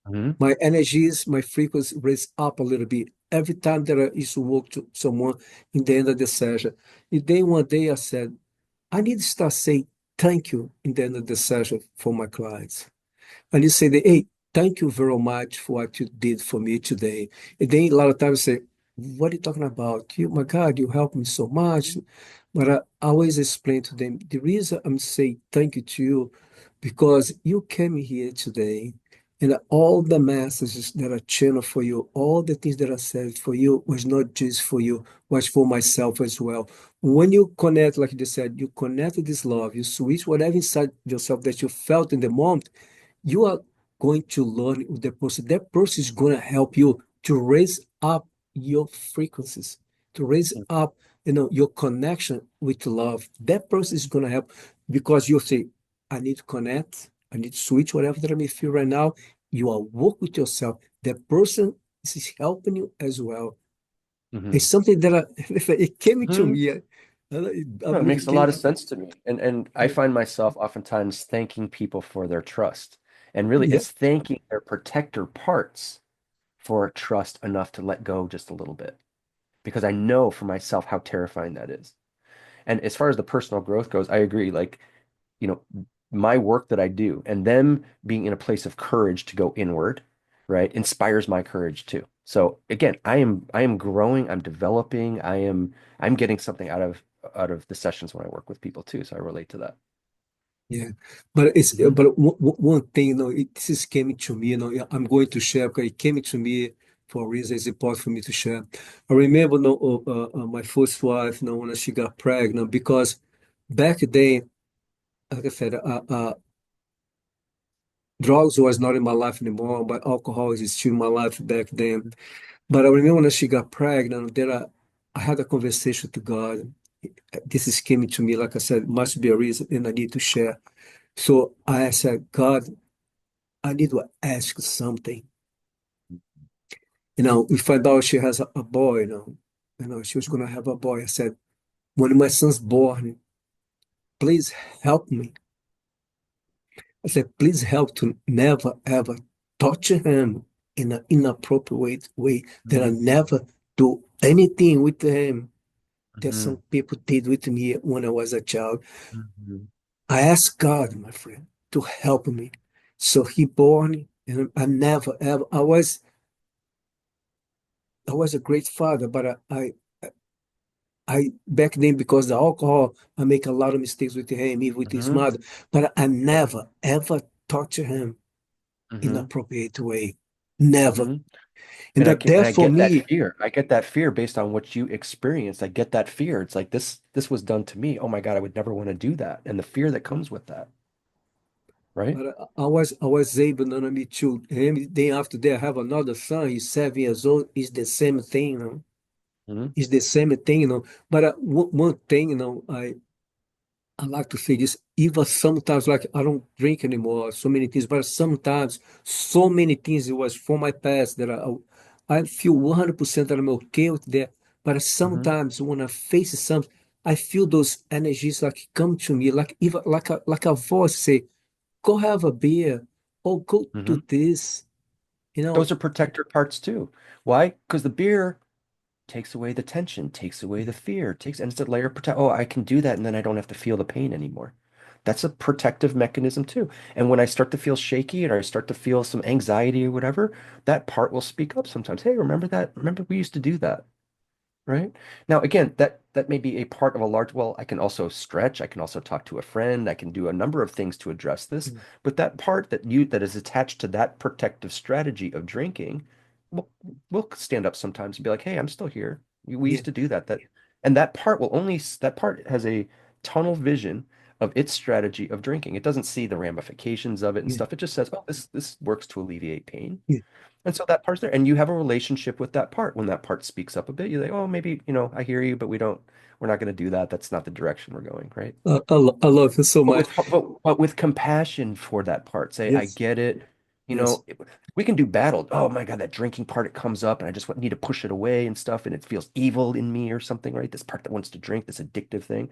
Speaker 2: Hmm.
Speaker 1: My energies, my frequency raised up a little bit every time that I used to walk to someone in the end of the session. And then one day I said, I need to start saying thank you in the end of the session for my clients. And you say that, hey, thank you very much for what you did for me today. And then a lot of times say, what are you talking about? You, my God, you helped me so much. But I always explain to them the reason I'm saying thank you to you because you came here today and all the messages that I channeled for you, all the things that I said for you was not just for you, was for myself as well. When you connect, like you said, you connect to this love, you switch whatever inside yourself that you felt in the moment, you are going to learn with the person. That person is going to help you to raise up your frequencies, to raise up, your connection with love. That person is going to help because you say, I need to connect, I need to switch whatever that I may feel right now. You are work with yourself. That person is helping you as well.
Speaker 2: Hmm.
Speaker 1: It's something that it came to
Speaker 2: Hmm.
Speaker 1: me. I
Speaker 2: No, it
Speaker 1: believe
Speaker 2: makes
Speaker 1: it
Speaker 2: a lot
Speaker 1: came.
Speaker 2: of sense to me. And I find myself oftentimes thanking people for their trust. And really
Speaker 1: Yeah,
Speaker 2: it's thanking their protector parts for trust enough to let go just a little bit. Because I know for myself how terrifying that is. And as far as the personal growth goes, I agree. Like, you know, my work that I do and them being in a place of courage to go inward, right, inspires my courage too. So again, I am growing, I'm developing, I'm getting something out of the sessions when I work with people too. So I relate to that.
Speaker 1: yeah, but it's
Speaker 2: Hmm.
Speaker 1: but one thing, this is came to me, yeah, I'm going to share because it came to me for a reason. It's important for me to share. I remember, my first wife, when she got pregnant, because back then, like I said, drugs was not in my life anymore, but alcohol is still in my life back then. But I remember when she got pregnant, I had a conversation to God. This is came to me, like I said, must be a reason, and I need to share. So I said, God, I need to ask something. We find out she has a boy, she was going to have a boy. I said, when my son's born, please help me. I said, please help to never, ever touch him in an inappropriate way, that I
Speaker 2: Hmm.
Speaker 1: never do anything with him that some
Speaker 2: Hmm.
Speaker 1: people did with me when I was a child.
Speaker 2: Hmm.
Speaker 1: I asked God, my friend, to help me. So he born, and I never, ever, I was a great father, but I back then, because the alcohol, I make a lot of mistakes with him, even with his
Speaker 2: Hmm.
Speaker 1: mother. But I never ever torture him in
Speaker 2: Hmm.
Speaker 1: appropriate way. Never.
Speaker 2: Hmm.
Speaker 1: And
Speaker 2: And
Speaker 1: that
Speaker 2: I
Speaker 1: for
Speaker 2: get that
Speaker 1: me,
Speaker 2: fear. I get that fear based on what you experienced. I get that fear. It's like this was done to me. Oh my God, I would never want to do that. And the fear that comes with that, right?
Speaker 1: but I was able, me to, and then after that, I have another son, he's 7 years old, it's the same thing,
Speaker 2: Hmm.
Speaker 1: It's the same thing, But one thing, I like to say this, even sometimes, like I don't drink anymore, so many things, but sometimes so many things it was from my past that I feel 100% that I'm okay with that. But
Speaker 2: Hmm.
Speaker 1: sometimes when I face something, I feel those energies like come to me, like even like a voice say, go have a beer or go
Speaker 2: Hmm.
Speaker 1: do this, you
Speaker 2: Those
Speaker 1: know?
Speaker 2: are protector parts too. Why? Because the beer takes away the tension, takes away the
Speaker 1: Yeah,
Speaker 2: fear, takes and it's a layer of protect. Oh, I can do that, and then I don't have to feel the pain anymore. That's a protective mechanism too. And when I start to feel shaky or I start to feel some anxiety or whatever, that part will speak up sometimes. Hey, remember that? Remember we used to do that. Right? Now, again, that may be a part of a large, well, I can also stretch, I can also talk to a friend, I can do a number of things to address this, but that part that is attached to that protective strategy of drinking will will stand up sometimes and be like, "Hey, I'm still here. We
Speaker 1: yeah,
Speaker 2: used to do that." And that part will only that part has a tunnel vision of its strategy of drinking. It doesn't see the ramifications of it and
Speaker 1: yeah,
Speaker 2: stuff. It just says, "Oh, this works to alleviate pain."
Speaker 1: yeah.
Speaker 2: And so that part's there, and you have a relationship with that part. When that part speaks up a bit, you're like, oh, maybe, I hear you, but we're not going to do that. That's not the direction we're going, right?
Speaker 1: I love you so
Speaker 2: But
Speaker 1: much.
Speaker 2: with compassion for that part, say, I
Speaker 1: Yes,
Speaker 2: get it.
Speaker 1: yes,
Speaker 2: We can do battle. Oh my God, that drinking part, it comes up, and I just need to push it away and stuff, and it feels evil in me or something, right? This part that wants to drink, this addictive thing,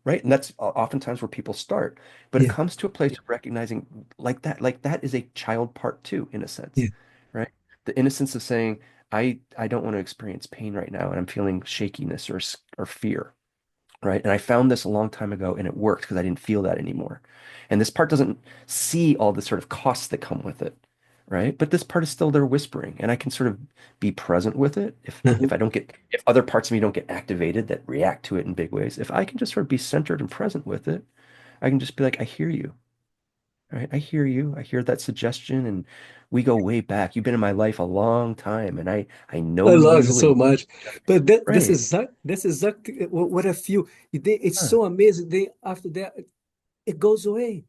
Speaker 2: right? And that's oftentimes where people start. But it
Speaker 1: yeah,
Speaker 2: comes to a place of recognizing like that is a child part too, in a sense,
Speaker 1: yeah,
Speaker 2: right? The innocence of saying, I don't want to experience pain right now, and I'm feeling shakiness or fear, right? And I found this a long time ago, and it worked because I didn't feel that anymore. And this part doesn't see all the sort of costs that come with it, right? But this part is still there whispering, and I can sort of be present with it.
Speaker 1: uh-huh.
Speaker 2: If other parts of me don't get activated that react to it in big ways, if I can just sort of be centered and present with it, I can just be like, I hear you, right? I hear you. I hear that suggestion, and we go way back. You've been in my life a long time, and I
Speaker 1: I
Speaker 2: know
Speaker 1: love you
Speaker 2: you,
Speaker 1: so
Speaker 2: and
Speaker 1: much. But
Speaker 2: right.
Speaker 1: that's exactly what I feel. It's
Speaker 2: Huh.
Speaker 1: so amazing. Then after that, it goes away.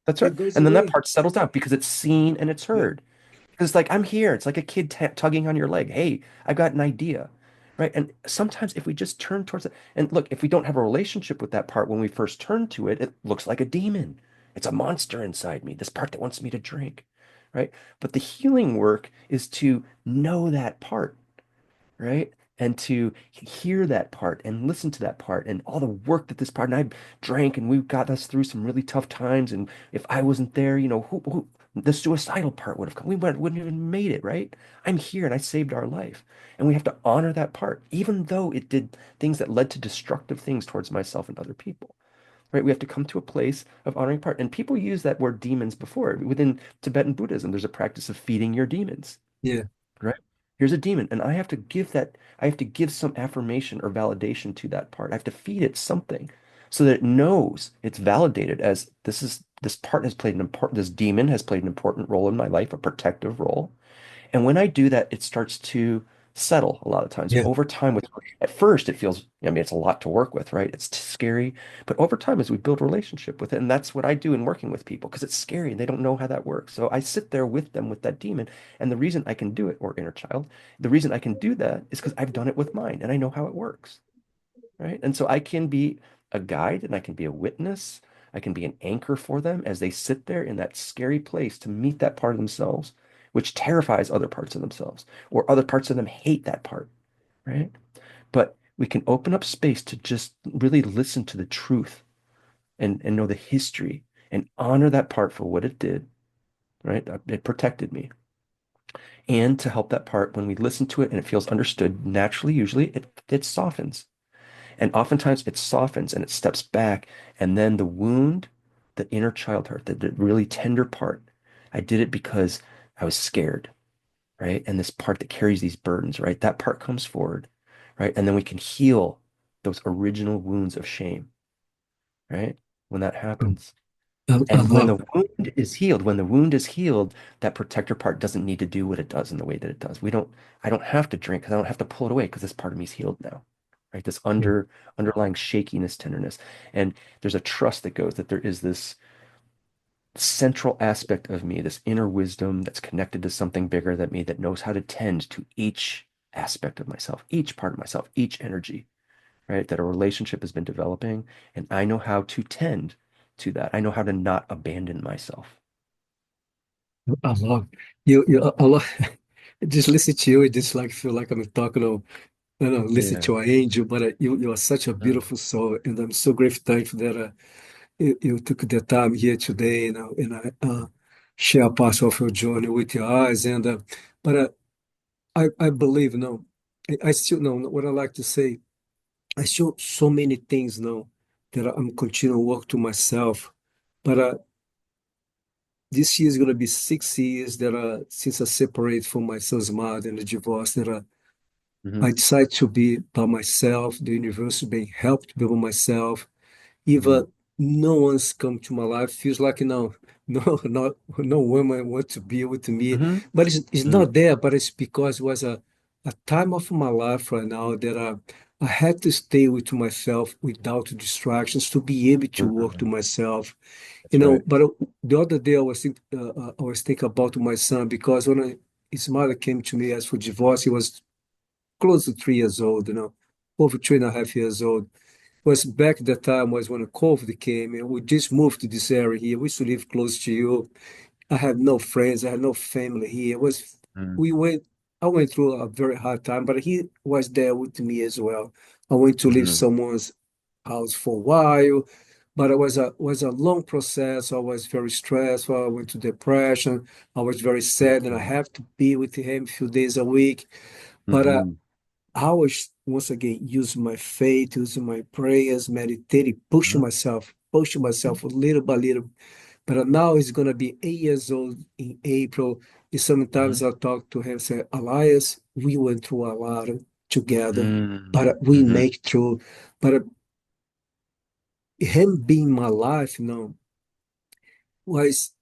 Speaker 2: That's right.
Speaker 1: It goes
Speaker 2: And then that
Speaker 1: away.
Speaker 2: part settles out because it's seen and it's
Speaker 1: Yeah,
Speaker 2: heard. Because it's like, I'm here. It's like a kid tugging on your leg. Hey, I've got an idea. Right. And sometimes if we just turn towards it, and look, if we don't have a relationship with that part when we first turn to it, it looks like a demon. It's a monster inside me, this part that wants me to drink. Right. But the healing work is to know that part, right? And to hear that part and listen to that part and all the work that this part, and I drank and we got us through some really tough times. And if I wasn't there, the suicidal part would have come. Wouldn't even made it, right? I'm here and I saved our life. And we have to honor that part, even though it did things that led to destructive things towards myself and other people. Right? We have to come to a place of honoring part. And people use that word demons before. Within Tibetan Buddhism, there's a practice of feeding your demons,
Speaker 1: yeah,
Speaker 2: right? Here's a demon, and I have to give some affirmation or validation to that part. I have to feed it something so that it knows it's validated as this part has played an important, this demon has played an important role in my life, a protective role. And when I do that, it starts to settle a lot of times.
Speaker 1: yeah,
Speaker 2: Over time, at first it feels, I mean, it's a lot to work with, right? It's scary. But over time, as we build a relationship with it, and that's what I do in working with people, because it's scary and they don't know how that works. So I sit there with them with that demon. And the reason I can do it, or inner child, the reason I can do that is because I've done it with mine and I know how it works, right? And so I can be a guide and I can be a witness. I can be an anchor for them as they sit there in that scary place to meet that part of themselves, which terrifies other parts of themselves, or other parts of them hate that part, right? But we can open up space to just really listen to the truth and know the history and honor that part for what it did, right? It protected me. And to help that part when we listen to it and it feels understood, naturally, usually it softens. And oftentimes it softens and it steps back. And then the wound, the inner child hurt, the really tender part, I did it because I was scared, right? And this part that carries these burdens, right? That part comes forward, right? And then we can heal those original wounds of shame, right? When that
Speaker 1: um,
Speaker 2: happens.
Speaker 1: I
Speaker 2: And
Speaker 1: love.
Speaker 2: when the wound is healed, that protector part doesn't need to do what it does in the way that it does. I don't have to drink because I don't have to pull it away because this part of me is healed now. Right? This underlying shakiness, tenderness. And there's a trust that goes that there is this central aspect of me, this inner wisdom that's connected to something bigger than me that knows how to tend to each aspect of myself, each part of myself, each energy, right? That a relationship has been developing, and I know how to tend to that. I know how to not abandon myself.
Speaker 1: I love I love just listen to you. It just like feel like I'm talking to, listen
Speaker 2: Yeah.
Speaker 1: to an angel. But you are such a
Speaker 2: Mm.
Speaker 1: beautiful soul, and I'm so grateful, thankful that you took the time here today, and share a part of your journey with your eyes. And but I believe, I still know what I like to say. I still so many things now that I'm continuing to work to myself. But this year is going to be 6 years that since I separated from my son's mother and the divorce, that
Speaker 2: Hmm.
Speaker 1: I decided to be by myself. The universe being helped to be by myself.
Speaker 2: Hmm.
Speaker 1: Even no one's come to my life. Feels like no woman want to be with me.
Speaker 2: Hmm.
Speaker 1: But it's
Speaker 2: Hmm.
Speaker 1: not there. But it's because it was a time of my life right now that I had to stay with myself without distractions to be able to work to
Speaker 2: Hmm.
Speaker 1: myself.
Speaker 2: That's right.
Speaker 1: But the other day I was thinking about my son because when his mother came to me as for divorce, he was close to 3 years old, over 3.5 years old. Was back at that time was when the COVID came and we just moved to this area here. We used to live close to you. I had no friends. I had no family here.
Speaker 2: Mm.
Speaker 1: We went, I went through a very hard time, but he was there with me as well. I went to leave
Speaker 2: Hmm.
Speaker 1: someone's house for a while, but it was a long process. I was very stressed. I went to depression. I was very sad, and I
Speaker 2: Hmm.
Speaker 1: have to be with him a few days a week. But
Speaker 2: Hmm.
Speaker 1: I was once again using my faith, using my prayers, meditating, pushing myself little by little. But now he's gonna be 8 years old in April. And sometimes
Speaker 2: Hmm.
Speaker 1: I talk to him, and say, Elias, we went through a lot together,
Speaker 2: Hmm.
Speaker 1: but we
Speaker 2: Hmm.
Speaker 1: make through. But him being my life, was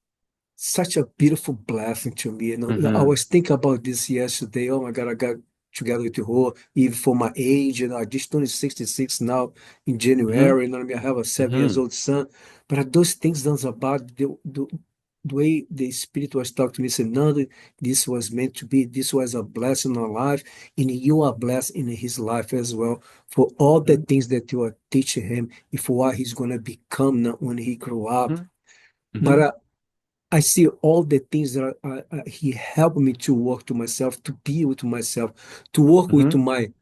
Speaker 1: such a beautiful blessing to me. I
Speaker 2: Hmm.
Speaker 1: was thinking about this yesterday. Oh my God, I got together with her, even for my age. I just turned 66 now in
Speaker 2: Hmm.
Speaker 1: January. I have a 7 years
Speaker 2: Hmm.
Speaker 1: old son. But those things don't about the way the Spirit was talking to me, said, no, this was meant to be. This was a blessing in our life. And you are blessed in his life as well for all the things that you are teaching him and for what he's going to become now when he grow up.
Speaker 2: Hmm.
Speaker 1: But
Speaker 2: Hmm.
Speaker 1: I see all the things that he helped me to work to myself, to be with myself, to work with
Speaker 2: Hmm.
Speaker 1: my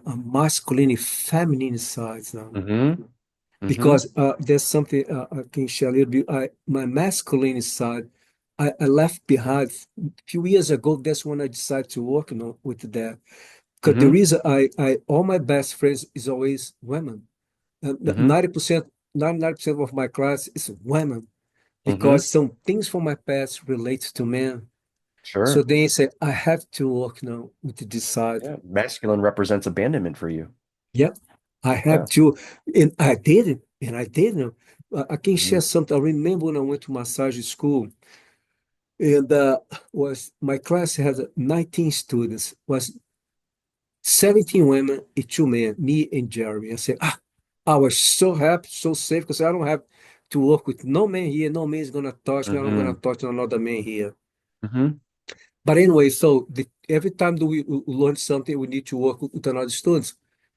Speaker 1: masculine and feminine sides now.
Speaker 2: Hmm. Hmm.
Speaker 1: Because there's something I can share a little bit. My masculine side, I left behind a few years ago. That's when I decided to work, with that. Because the
Speaker 2: Hmm.
Speaker 1: reason all my best friends is always women.
Speaker 2: Hmm.
Speaker 1: 90%, 99% of my class is women
Speaker 2: Hmm.
Speaker 1: because some things from my past relate to men. So
Speaker 2: Sure.
Speaker 1: then you say, I have to work now with this side.
Speaker 2: Yeah. Masculine represents abandonment for you.
Speaker 1: Yep, I have
Speaker 2: Yeah.
Speaker 1: to. And I did it. And I did it. I can
Speaker 2: Hmm.
Speaker 1: share something. I remember when I went to massage school, and was my class had 19 students, was 17 women and 2 men, me and Jeremy. I said, I was so happy, so safe, because I don't have to work with no man here. No man is going to touch me. I'm not going to
Speaker 2: Hmm.
Speaker 1: touch another man here.
Speaker 2: Hmm.
Speaker 1: But anyway, so every time that we learn something, we need to work with another students.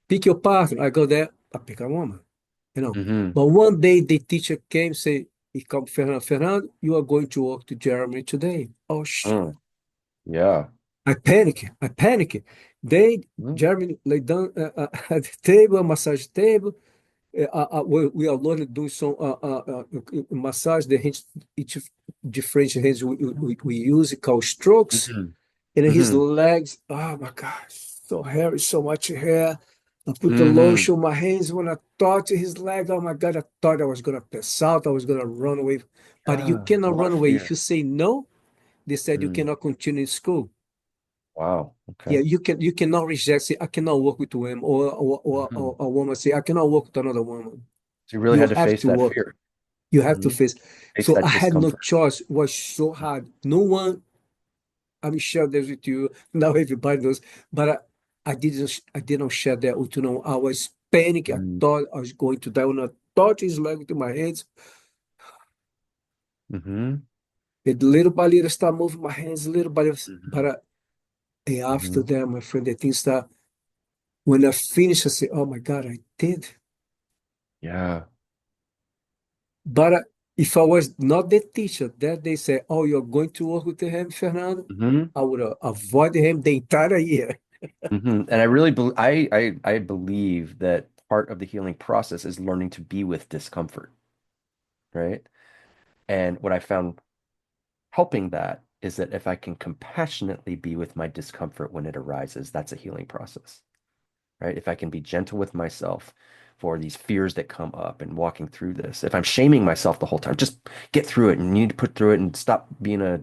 Speaker 1: Pick your partner. I go there, I pick a woman, you know.
Speaker 2: Hmm.
Speaker 1: But one day the teacher came, say, he come, Fernando, you are going to work to Jeremy today. Oh,
Speaker 2: Mm. Yeah.
Speaker 1: I panic. I panic. They,
Speaker 2: Mhm.
Speaker 1: Jeremy lay down at the table, a massage table. We are learning doing some massage. The hands, each different hands we use, it called strokes.
Speaker 2: Hmm.
Speaker 1: And his
Speaker 2: Hmm.
Speaker 1: legs, oh my gosh, so hairy, so much hair. I put the
Speaker 2: Hmm.
Speaker 1: lotion on my hands when I touched his leg. Oh my God, I thought I was gonna pass out. I was gonna run away. But you
Speaker 2: Yeah. A
Speaker 1: cannot
Speaker 2: lot
Speaker 1: run
Speaker 2: of
Speaker 1: away. If
Speaker 2: fear.
Speaker 1: you say no, they said you
Speaker 2: Mm.
Speaker 1: cannot continue in school.
Speaker 2: Wow.
Speaker 1: Yeah,
Speaker 2: Okay.
Speaker 1: you cannot reject, say, I cannot work with him, or
Speaker 2: Hmm.
Speaker 1: a woman say, I cannot work with another woman.
Speaker 2: So you really
Speaker 1: You
Speaker 2: had to
Speaker 1: have
Speaker 2: face
Speaker 1: to
Speaker 2: that
Speaker 1: work.
Speaker 2: fear.
Speaker 1: You have to
Speaker 2: Hmm.
Speaker 1: face.
Speaker 2: Face
Speaker 1: So I
Speaker 2: that
Speaker 1: had no
Speaker 2: discomfort.
Speaker 1: choice. It was so hard. No one, I'm sure this with you. Now everybody knows. But I didn't share that with you know. I was panic. I
Speaker 2: Mm-hmm.
Speaker 1: thought I was going to die. When I thought it's like to my hands,
Speaker 2: Hmm.
Speaker 1: it little by little start moving my hands, little by little.
Speaker 2: Hmm.
Speaker 1: But after
Speaker 2: Hmm.
Speaker 1: that, my friend, the things start. When I finished, I said, "Oh my God, I did."
Speaker 2: Yeah.
Speaker 1: But if I was not the teacher that they say, "Oh, you're going to work with him, Fernando,"
Speaker 2: Hmm.
Speaker 1: I would have avoided him the entire year.
Speaker 2: Hmm. And I really believe I believe that part of the healing process is learning to be with discomfort, right? And what I found helping that is that if I can compassionately be with my discomfort when it arises, that's a healing process, right? If I can be gentle with myself for these fears that come up and walking through this, if I'm shaming myself the whole time, just get through it and you need to put through it and stop being a,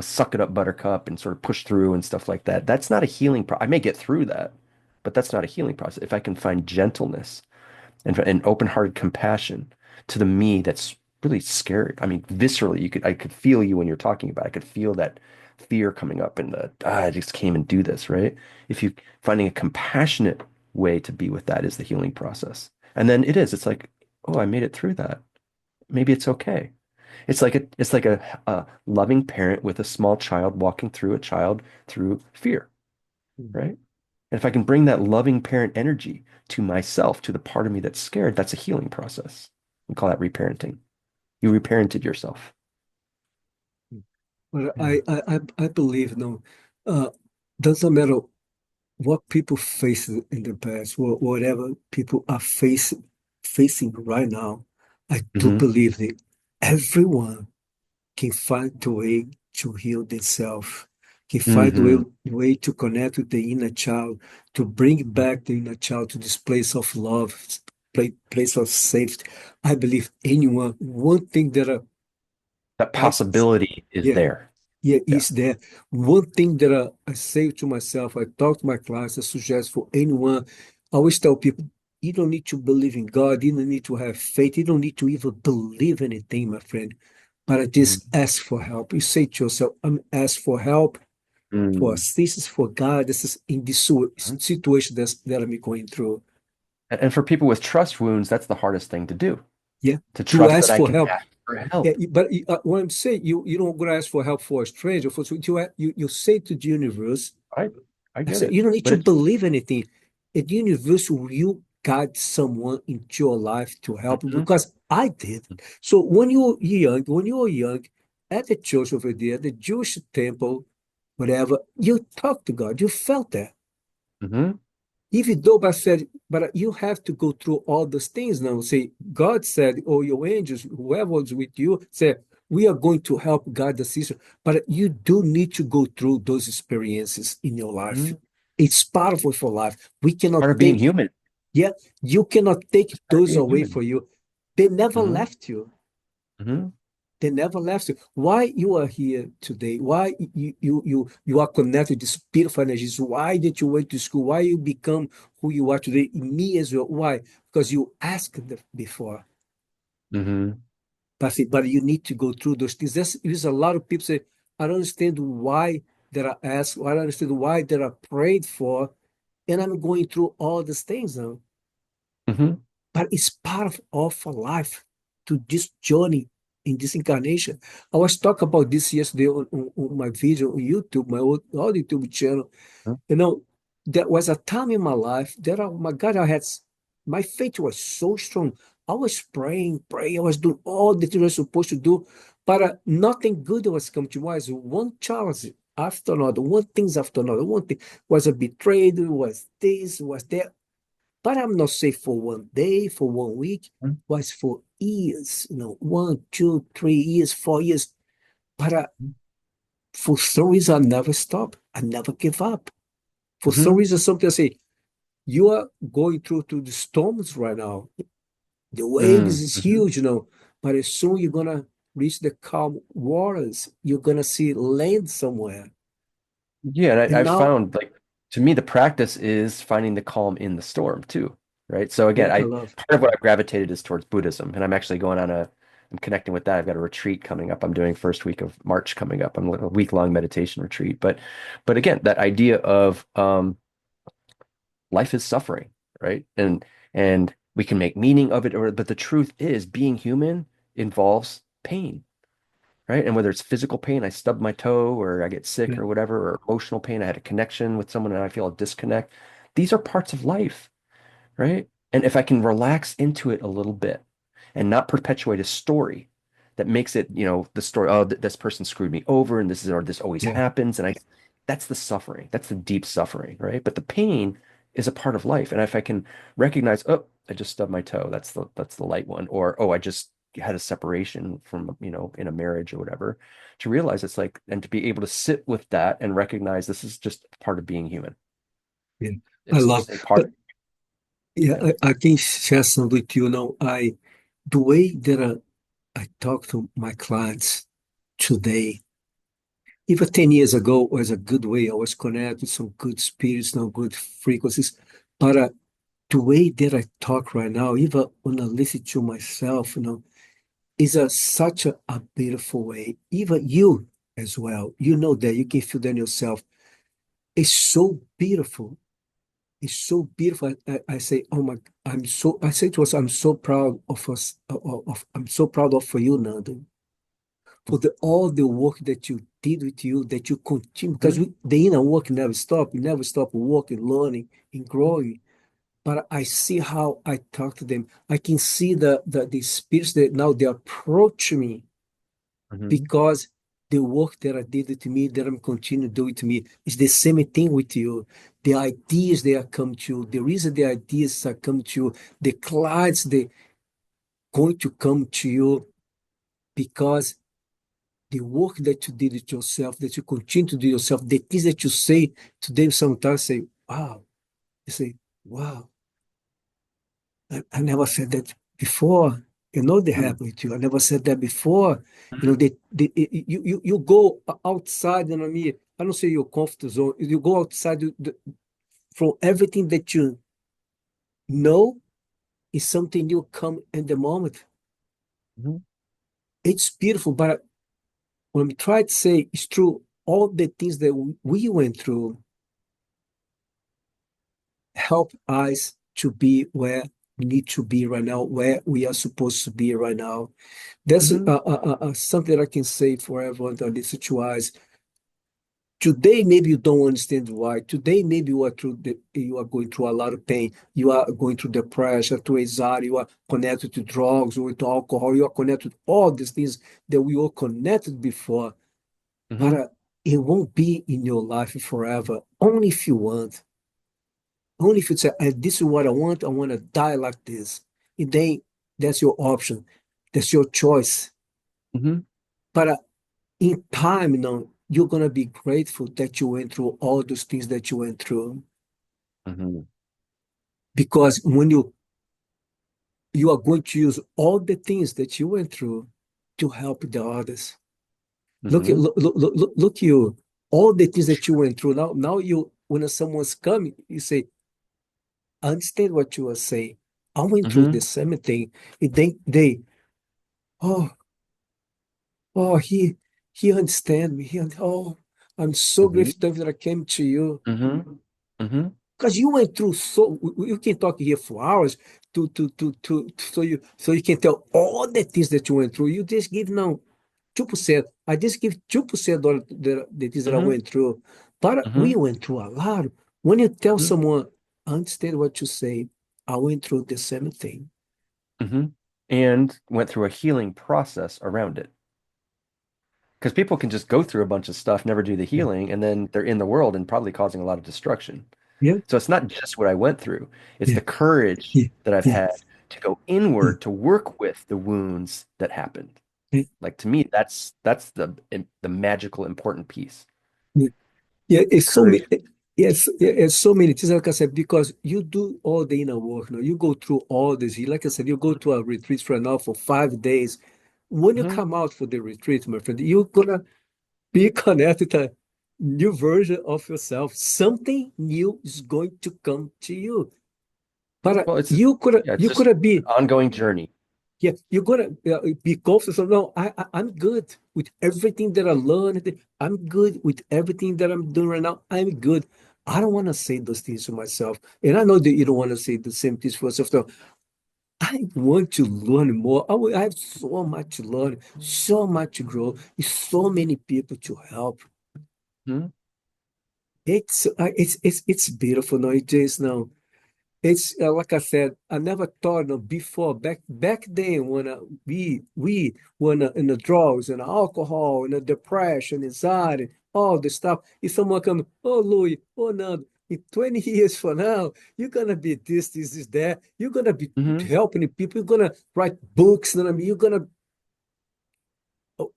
Speaker 2: suck it up buttercup and sort of push through and stuff like that. That's not a healing I may get through that, but that's not a healing process. If I can find gentleness and open-hearted compassion to the me that's really scared. I mean, viscerally, I could feel you when you're talking about it. I could feel that fear coming up and I just came and do this, right? If you finding a compassionate way to be with that is the healing process. And then it's like, oh, I made it through that. Maybe it's okay. It's like a loving parent with a small child walking through a child through fear, right? And if I can bring that loving parent energy to myself, to the part of me that's scared, that's a healing process. We call that reparenting. You reparented yourself.
Speaker 1: But
Speaker 2: Yeah.
Speaker 1: I believe no, uh, doesn't matter what people face in the past, or whatever people are facing right now. I do
Speaker 2: Hmm.
Speaker 1: believe that everyone can find a way to heal themselves, can find a
Speaker 2: Hmm.
Speaker 1: way to connect with the inner child, to bring back the inner child to this place of love, place of safety. I believe anyone, one thing that
Speaker 2: That
Speaker 1: I
Speaker 2: possibility is
Speaker 1: yeah,
Speaker 2: there.
Speaker 1: yeah,
Speaker 2: Yeah.
Speaker 1: is there. One thing that I say to myself, I talk to my class, I suggest for anyone, I always tell people, you don't need to believe in God, you don't need to have faith, you don't need to even believe anything, my friend. But I just
Speaker 2: Hmm.
Speaker 1: ask for help. You say to yourself, I'm ask for help, for
Speaker 2: Mm.
Speaker 1: assistance, for God. This is in this situation that I'm going through.
Speaker 2: And for people with trust wounds, that's the hardest thing to do,
Speaker 1: Yeah,
Speaker 2: to
Speaker 1: to
Speaker 2: trust that
Speaker 1: ask
Speaker 2: I
Speaker 1: for
Speaker 2: can
Speaker 1: help.
Speaker 2: ask for
Speaker 1: Yeah,
Speaker 2: help.
Speaker 1: but what I'm saying, you don't go to ask for help for a stranger. For you say to the universe,
Speaker 2: I I
Speaker 1: I
Speaker 2: get
Speaker 1: said,
Speaker 2: it.
Speaker 1: you don't need
Speaker 2: But
Speaker 1: to
Speaker 2: it's
Speaker 1: believe anything. The universe will guide someone into your life to help you
Speaker 2: Mhm.
Speaker 1: because I did. So when you were young, at the church over there, the Jewish temple, whatever, you talked to God. You felt that.
Speaker 2: Mhm.
Speaker 1: Even though I said, but you have to go through all those things now. Say, God said, or your angels, whoever was with you, said, we are going to help guide the system. But you do need to go through those experiences in your life.
Speaker 2: Mhm.
Speaker 1: It's part of your life. We cannot
Speaker 2: Part of being
Speaker 1: take,
Speaker 2: human.
Speaker 1: yeah, you cannot take
Speaker 2: It's part of
Speaker 1: those
Speaker 2: being
Speaker 1: away
Speaker 2: human.
Speaker 1: for you. They never
Speaker 2: Hmm.
Speaker 1: left you.
Speaker 2: Hmm.
Speaker 1: They never left you. Why you are here today? Why you are connected to this beautiful energies? Why did you went to school? Why you become who you are today? Me as well. Why? Because you asked before.
Speaker 2: Hmm.
Speaker 1: But you need to go through those things. There's a lot of people say, I don't understand why that I asked, I don't understand why that I prayed for, and I'm going through all these things now.
Speaker 2: Hmm.
Speaker 1: But it's part of our life to this journey in this incarnation. I was talking about this yesterday on my video on YouTube, my old YouTube channel. You know, there was a time in my life that, oh my God, my faith was so strong. I was praying, I was doing all the things I was supposed to do, but nothing good was coming to me. Was one challenge after another, one things after another, one thing was a betrayed, was this, was that. But I'm not saying for one day, for one week, was for years, 1, 2, 3 years, 4 years. But for some reason, I never stopped. I never give up. For some
Speaker 2: Hmm.
Speaker 1: reason, something I say, you are going through the storms right now. The waves is
Speaker 2: Hmm.
Speaker 1: huge, but as soon you're gonna reach the calm waters, you're gonna see land somewhere.
Speaker 2: Yeah, and
Speaker 1: And
Speaker 2: I've
Speaker 1: now,
Speaker 2: found like to me the practice is finding the calm in the storm too, right? So again,
Speaker 1: yeah, I
Speaker 2: I
Speaker 1: love.
Speaker 2: part of what I've gravitated is towards Buddhism, and I'm actually going on I'm connecting with that. I've got a retreat coming up. I'm doing first week of March coming up. I'm a week-long meditation retreat. But again, that idea of life is suffering, right? And we can make meaning of it, or but the truth is being human involves pain, right? And whether it's physical pain, I stubbed my toe or I get sick
Speaker 1: yeah,
Speaker 2: or whatever, or emotional pain, I had a connection with someone and I feel a disconnect. These are parts of life, right? And if I can relax into it a little bit and not perpetuate a story that makes it, the story, oh, this person screwed me over and this always
Speaker 1: yeah,
Speaker 2: happens. And that's the suffering. That's the deep suffering, right? But the pain is a part of life. And if I can recognize, oh, I just stubbed my toe, that's the light one. Or, oh, I just had a separation from, in a marriage or whatever, to realize it's like, and to be able to sit with that and recognize this is just part of being human.
Speaker 1: yeah. I
Speaker 2: It's
Speaker 1: love,
Speaker 2: just a part
Speaker 1: but
Speaker 2: of,
Speaker 1: yeah,
Speaker 2: yeah.
Speaker 1: I can share some with you now. The way that I talk to my clients today, even 10 years ago was a good way. I was connected with some good spirits, no good frequencies. But the way that I talk right now, even when I listen to myself, is such a beautiful way. Even you as well, you know that you can feel that yourself. It's so beautiful. It's so beautiful. I say, oh my, I say to us, I'm so proud of us, I'm so proud of for you, Nando, for all the work that you did with you, that you continue, because
Speaker 2: Mhm.
Speaker 1: the inner work never stop. You never stop working, learning, and growing. But I see how I talk to them. I can see the spirits that now they approach me
Speaker 2: Mhm.
Speaker 1: because the work that I did to me, that I'm continuing to do it to me, is the same thing with you. The ideas they are come to you, the reason the ideas are come to you, the clients they going to come to you because the work that you did it yourself, that you continue to do yourself, the things that you say to them sometimes say, wow. You say, wow, I never said that before. They
Speaker 2: Mhm.
Speaker 1: happened to you. I never said that before. You go outside, I mean, I don't say your comfort zone. You go outside from everything that you know is something new come in the moment.
Speaker 2: Mhm.
Speaker 1: It's beautiful, but when we try to say it's true, all the things that we went through help us to be where we need to be right now, where we are supposed to be right now. That's
Speaker 2: Mhm.
Speaker 1: something I can say for everyone that listen to us. Today, maybe you don't understand why. Today, maybe you are going through a lot of pain. You are going through depression, to anxiety. You are connected to drugs or to alcohol. You are connected to all these things that we were connected before. But
Speaker 2: Mhm.
Speaker 1: it won't be in your life forever. Only if you want. Only if you say, "This is what I want. I want to die like this." And then that's your option. That's your choice.
Speaker 2: Mhm.
Speaker 1: But in time, you're gonna be grateful that you went through all those things that you went through.
Speaker 2: Mhm.
Speaker 1: Because when you are going to use all the things that you went through to help the others.
Speaker 2: Mhm.
Speaker 1: Look you, all the things that you went through. Now you, when someone's coming, you say, I understand what you are saying. I went through the
Speaker 2: Mhm.
Speaker 1: same thing. And oh, oh, he understand me. Oh, I'm so
Speaker 2: Mhm.
Speaker 1: grateful that I came to you.
Speaker 2: Mhm. Mhm.
Speaker 1: Because you went through so you can talk here for hours so you can tell all the things that you went through. You just give now 2%. I just give 2% of the things that I
Speaker 2: Mhm.
Speaker 1: went through. But we
Speaker 2: Mhm.
Speaker 1: went through a lot. When you tell
Speaker 2: Mhm.
Speaker 1: someone, I understand what you say, I went through the same thing.
Speaker 2: Mhm. And went through a healing process around it. Because people can just go through a bunch of stuff, never do the
Speaker 1: Yeah.
Speaker 2: healing, and then they're in the world and probably causing a lot of destruction.
Speaker 1: Yeah.
Speaker 2: So it's not just what I went through, it's
Speaker 1: Yeah.
Speaker 2: the courage
Speaker 1: Yeah.
Speaker 2: that I've
Speaker 1: Yeah.
Speaker 2: had to go
Speaker 1: Yeah.
Speaker 2: inward to work with the wounds that happened.
Speaker 1: Yeah.
Speaker 2: Like to me, that's the magical important piece.
Speaker 1: Yeah. Yeah,
Speaker 2: The
Speaker 1: it's so many.
Speaker 2: courage.
Speaker 1: Yes, it's so many things. Like I said, because you do all the inner work. You go through all this. Like I said, you go to a retreat for now for 5 days. When you
Speaker 2: Mhm.
Speaker 1: come out for the retreat, my friend, you're gonna be connected to a new version of yourself. Something new is going to come to you. But
Speaker 2: Well,
Speaker 1: you could
Speaker 2: yeah, it's
Speaker 1: you
Speaker 2: just
Speaker 1: could
Speaker 2: an
Speaker 1: be
Speaker 2: ongoing journey.
Speaker 1: Yeah, you're gonna be confident. So, no, I'm good with everything that I learned. I'm good with everything that I'm doing right now. I'm good. I don't want to say those things to myself, and I know that you don't want to say the same things for yourself. So I want to learn more. I have so much to learn, so much to grow, so many people to help.
Speaker 2: Mhm.
Speaker 1: It's beautiful. No, it is now. It's like I said, I never thought of before back then when we were in the drugs and alcohol and the depression, anxiety, all the stuff. If someone come, oh Louis, oh no, in 20 years from now, you're gonna be this, that. You're gonna be
Speaker 2: Mhm.
Speaker 1: helping people. You're gonna write books. You know what I mean? You're gonna. Oh,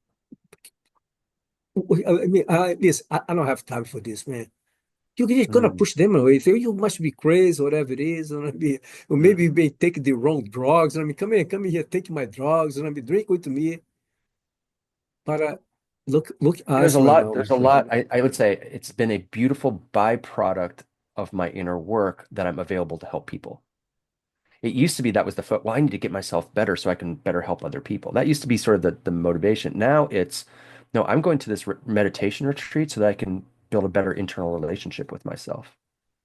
Speaker 1: I mean, listen, I don't have time for this, man. You're just gonna
Speaker 2: Mhm.
Speaker 1: push them away. Say you must be crazy, whatever it is. And I mean, or maybe you
Speaker 2: Mhm.
Speaker 1: may take the wrong drugs. And I mean, come in here, take my drugs. And I mean, drink with me. But look
Speaker 2: There's
Speaker 1: us
Speaker 2: a
Speaker 1: right
Speaker 2: lot,
Speaker 1: now, my
Speaker 2: there's a
Speaker 1: friend.
Speaker 2: lot. I would say it's been a beautiful byproduct of my inner work that I'm available to help people. It used to be that was the foot, well, I need to get myself better so I can better help other people. That used to be sort of the motivation. Now it's, no, I'm going to this meditation retreat so that I can build a better internal relationship with myself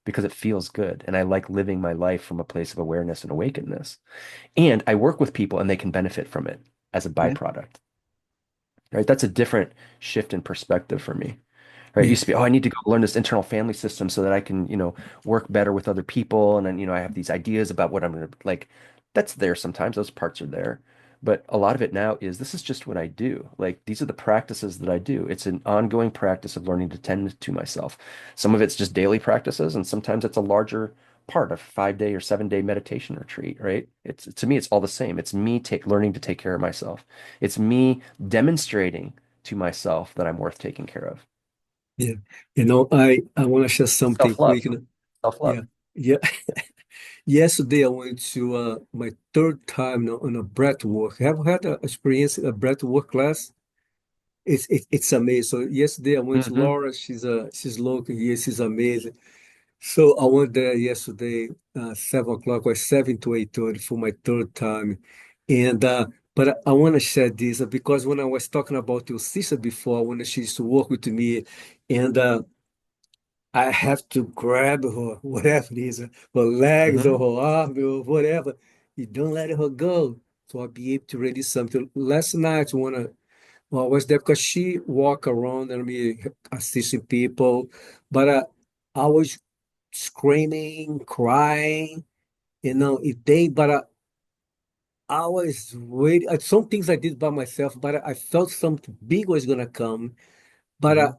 Speaker 2: because it feels good. And I like living my life from a place of awareness and awakeness. And I work with people and they can benefit from it as a
Speaker 1: Yeah,
Speaker 2: byproduct, right? That's a different shift in perspective for me. Right. It
Speaker 1: yeah,
Speaker 2: used to be, oh, I need to go learn this internal family system so that I can, work better with other people. And then, I have these ideas about what I'm going to like. That's there sometimes. Those parts are there. But a lot of it now is this is just what I do. Like these are the practices that I do. It's an ongoing practice of learning to tend to myself. Some of it's just daily practices, and sometimes it's a larger part of 5 day or 7 day meditation retreat, right? It's to me, it's all the same. It's me take learning to take care of myself. It's me demonstrating to myself that I'm worth taking care of.
Speaker 1: yeah. I want to share something
Speaker 2: Self-love.
Speaker 1: quick.
Speaker 2: Self-love.
Speaker 1: Yeah, yeah. Yesterday I went to my third time now on a breath work. Have you had a experience a breath work class? It's amazing. So yesterday I went to
Speaker 2: Hmm.
Speaker 1: Laura. She's local here. She's amazing. So I went there yesterday, 7 o'clock or 7 to 8:30 for my third time. And but I want to share this because when I was talking about your sister before, when she used to work with me, and I have to grab her, whatever it is, her legs or
Speaker 2: Hmm.
Speaker 1: her arm or whatever. You don't let her go. So I'll be able to release something. Last night when I was there because she walk around and me assisting people, but I was screaming, crying, but I was waiting. Some things I did by myself, but I felt something big was gonna come. But
Speaker 2: Hmm.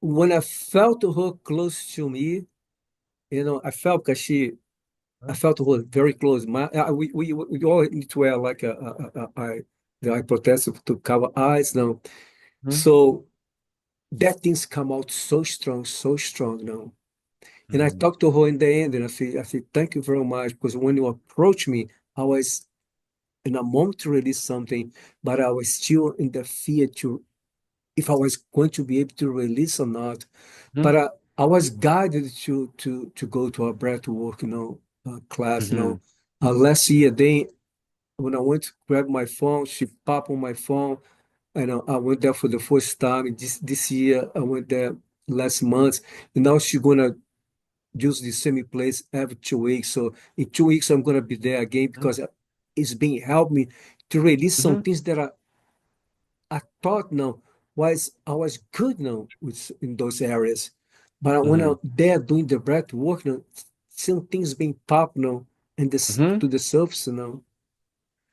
Speaker 1: when I felt her close to me, I felt because I felt her very close. We all need to wear like the eye protection to cover eyes now.
Speaker 2: Hmm.
Speaker 1: So that things come out so strong now. And I
Speaker 2: Hmm.
Speaker 1: talked to her in the end, and I said, thank you very much because when you approached me, I was in a moment to release something, but I was still in the fear to if I was going to be able to release or not.
Speaker 2: Hmm.
Speaker 1: But I was guided to go to a breath work, class.
Speaker 2: Hmm.
Speaker 1: Last year, when I went to grab my phone, she popped on my phone, and I went there for the first time. This year, I went there last month, and now she's gonna use the same place every 2 weeks. So in 2 weeks, I'm gonna be there again because it's been helped me to release some
Speaker 2: Hmm.
Speaker 1: things that I thought I was good now with in those areas, but when
Speaker 2: Hmm.
Speaker 1: I'm there doing the breath work some things being popped now and this
Speaker 2: Hmm.
Speaker 1: to the surface now.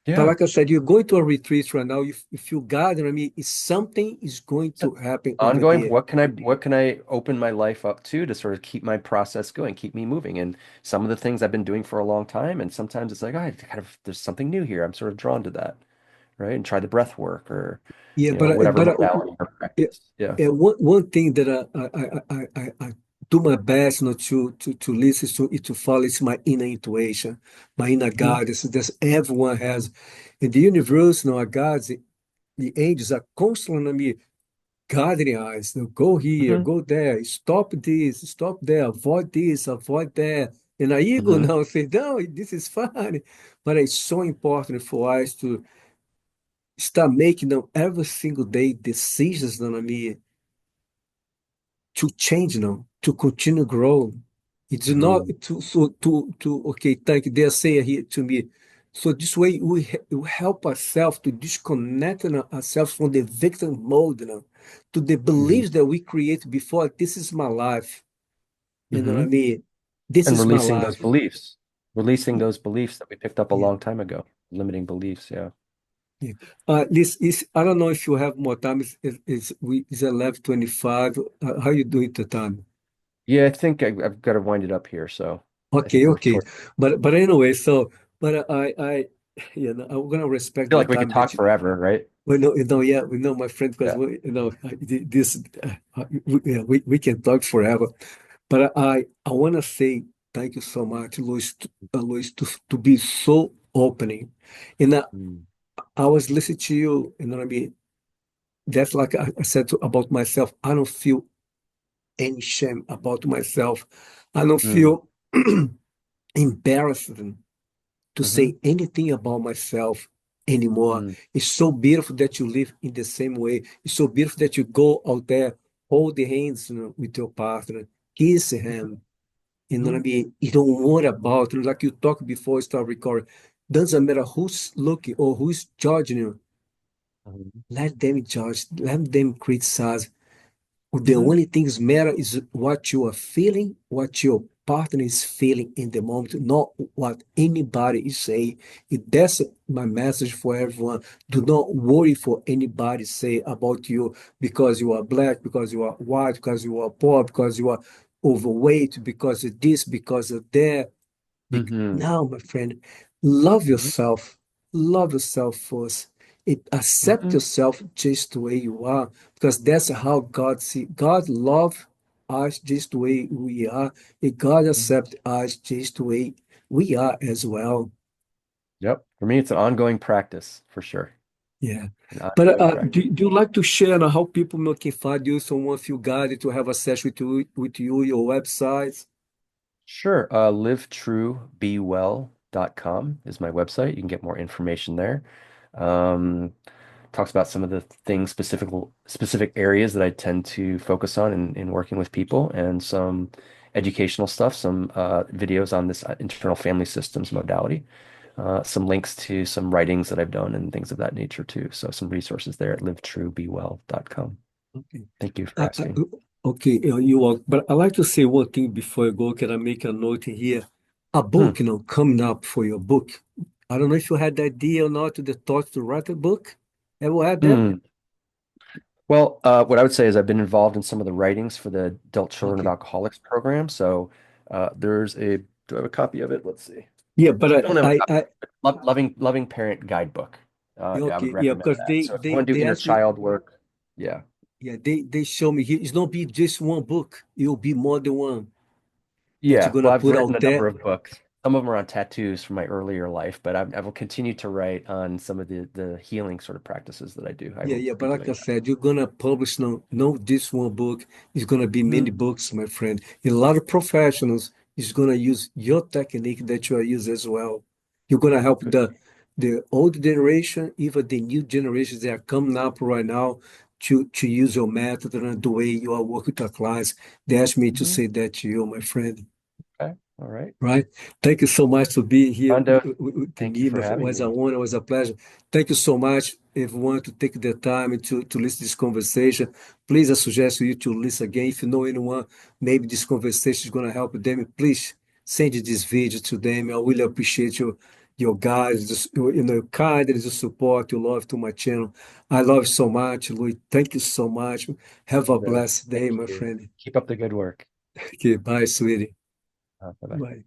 Speaker 1: But
Speaker 2: Yeah.
Speaker 1: like I said, you're going to a retreat right now. If you gather, I mean, something is going
Speaker 2: So
Speaker 1: to happen over
Speaker 2: ongoing,
Speaker 1: there.
Speaker 2: what can I open my life up to sort of keep my process going, keep me moving? And some of the things I've been doing for a long time, and sometimes it's like, oh, I kind of there's something new here. I'm sort of drawn to that, right? And try the breath work or,
Speaker 1: Yeah,
Speaker 2: whatever modality or
Speaker 1: yeah,
Speaker 2: practice. Yeah.
Speaker 1: one thing that I do my best not to listen to is to follow is my inner intuition, my inner
Speaker 2: Hmm.
Speaker 1: guidance that everyone has. In the universe, our gods, the angels are constantly me guiding us. Go here,
Speaker 2: Hmm.
Speaker 1: go there, stop this, stop there, avoid this, avoid that. And our ego
Speaker 2: Hmm.
Speaker 1: now say, no, this is fine. But it's so important for us to start making them every single day decisions, you know what I mean, to change now, to continue growing. It's not
Speaker 2: Hmm.
Speaker 1: to okay, thank you. They say here to me. So this way we help ourselves to disconnect ourselves from the victim mode now, to the
Speaker 2: Hmm.
Speaker 1: beliefs that we create before. This is my life. You know what I
Speaker 2: Hmm.
Speaker 1: mean? This
Speaker 2: And
Speaker 1: is my
Speaker 2: releasing
Speaker 1: life.
Speaker 2: those beliefs that we picked up a
Speaker 1: Yeah.
Speaker 2: long time ago, limiting beliefs. Yeah.
Speaker 1: Yeah. This is, I don't know if you have more time. It's 11:25. How you doing the time?
Speaker 2: Yeah, I think I've got to wind it up here. So I
Speaker 1: Okay,
Speaker 2: think we're
Speaker 1: okay.
Speaker 2: toward.
Speaker 1: But anyway, so but you know, I'm gonna
Speaker 2: I
Speaker 1: respect
Speaker 2: feel
Speaker 1: the
Speaker 2: like we could
Speaker 1: time that
Speaker 2: talk forever, right?
Speaker 1: yeah, we know, my friend, because
Speaker 2: Yeah.
Speaker 1: this we can talk forever. But I want to say thank you so much, Luis, Luis, to be so opening. And
Speaker 2: Mm.
Speaker 1: I was listening to you, you know what I mean? That's like I said about myself. I don't feel any shame about myself. I don't
Speaker 2: Mm.
Speaker 1: feel embarrassed to
Speaker 2: Hmm.
Speaker 1: say anything about myself anymore.
Speaker 2: Mm.
Speaker 1: It's so beautiful that you live in the same way. It's so beautiful that you go out there, hold the hands, with your partner, kiss him. You know what I
Speaker 2: Hmm.
Speaker 1: mean? You don't worry about, like you talked before, start recording. Doesn't matter who's looking or who's judging you.
Speaker 2: Hmm.
Speaker 1: Let them judge. Let them criticize. The
Speaker 2: Hmm.
Speaker 1: only things matter is what you are feeling, what your partner is feeling in the moment, not what anybody is saying. That's my message for everyone. Do not worry for anybody say about you because you are black, because you are white, because you are poor, because you are overweight, because of this, because of that.
Speaker 2: Hmm.
Speaker 1: Now, my friend, love
Speaker 2: Hmm.
Speaker 1: yourself. Love yourself first. Accept
Speaker 2: Hmm.
Speaker 1: yourself just the way you are, because that's how God see. God love us just the way we are, and God
Speaker 2: Hmm.
Speaker 1: accept us just the way we are as well.
Speaker 2: Yep. For me, it's an ongoing practice for sure.
Speaker 1: Yeah.
Speaker 2: An
Speaker 1: But
Speaker 2: ongoing practice.
Speaker 1: do you like to share how people can find you? Someone feel guided to have a session with you, your websites?
Speaker 2: Sure. Livetruebewell.com is my website. You can get more information there. Um, Talks about some of the things specific areas that I tend to focus on in working with people and some educational stuff, some videos on this internal family systems modality, some links to some writings that I've done and things of that nature too. So some resources there at livetruebewell.com.
Speaker 1: Okay.
Speaker 2: Thank you for
Speaker 1: I, I,
Speaker 2: asking.
Speaker 1: okay, you are, but I like to say one thing before I go. Can I make a note in here? A
Speaker 2: Hmm.
Speaker 1: book, coming up for your book. I don't know if you had the idea or not, the thought to write a book. Ever had that?
Speaker 2: Hmm. Well, what I would say is I've been involved in some of the writings for the Adult Children of
Speaker 1: Okay.
Speaker 2: Alcoholics program. So there's a, do I have a copy of it? Let's see.
Speaker 1: Yeah, but
Speaker 2: I don't have a copy.
Speaker 1: I
Speaker 2: Loving Parent Guidebook. Yeah, I would
Speaker 1: okay, yeah,
Speaker 2: recommend
Speaker 1: because
Speaker 2: that.
Speaker 1: they
Speaker 2: So if you
Speaker 1: they
Speaker 2: want to do
Speaker 1: they
Speaker 2: inner
Speaker 1: asked me,
Speaker 2: child work, yeah.
Speaker 1: yeah, they show me here. It's not be just one book. It'll be more than one that you're
Speaker 2: Yeah,
Speaker 1: gonna
Speaker 2: well, I've
Speaker 1: put
Speaker 2: written
Speaker 1: out
Speaker 2: a
Speaker 1: there.
Speaker 2: number of books. Some of them are on tattoos from my earlier life, but I will continue to write on some of the healing sort of practices that I do. I
Speaker 1: Yeah,
Speaker 2: will
Speaker 1: yeah,
Speaker 2: be
Speaker 1: but like I
Speaker 2: doing that.
Speaker 1: said, you're gonna publish no just one book. It's gonna be many
Speaker 2: Mhm.
Speaker 1: books, my friend. A lot of professionals is gonna use your technique that you are use as well. You're gonna help
Speaker 2: Good.
Speaker 1: the old generation, even the new generations that are coming up right now to use your method and the way you are working with your clients. They asked me to
Speaker 2: Mhm.
Speaker 1: say that to you, my friend.
Speaker 2: Okay. All right.
Speaker 1: Right. Thank you so much for being here
Speaker 2: Rhonda,
Speaker 1: to
Speaker 2: thank you
Speaker 1: me.
Speaker 2: for
Speaker 1: It
Speaker 2: having
Speaker 1: was an
Speaker 2: me.
Speaker 1: honor, it was a pleasure. Thank you so much, everyone, to take the time to listen to this conversation. Please, I suggest you to listen again. If you know anyone, maybe this conversation is going to help them. Please send this video to them. I really appreciate your guys, your kindness, your support, your love to my channel. I love you so much, Louis. Thank you so much. Have a
Speaker 2: And
Speaker 1: blessed day,
Speaker 2: thank
Speaker 1: my
Speaker 2: you.
Speaker 1: friend.
Speaker 2: Keep up the good work.
Speaker 1: Okay, bye, sweetie.
Speaker 2: Bye-bye.
Speaker 1: Bye.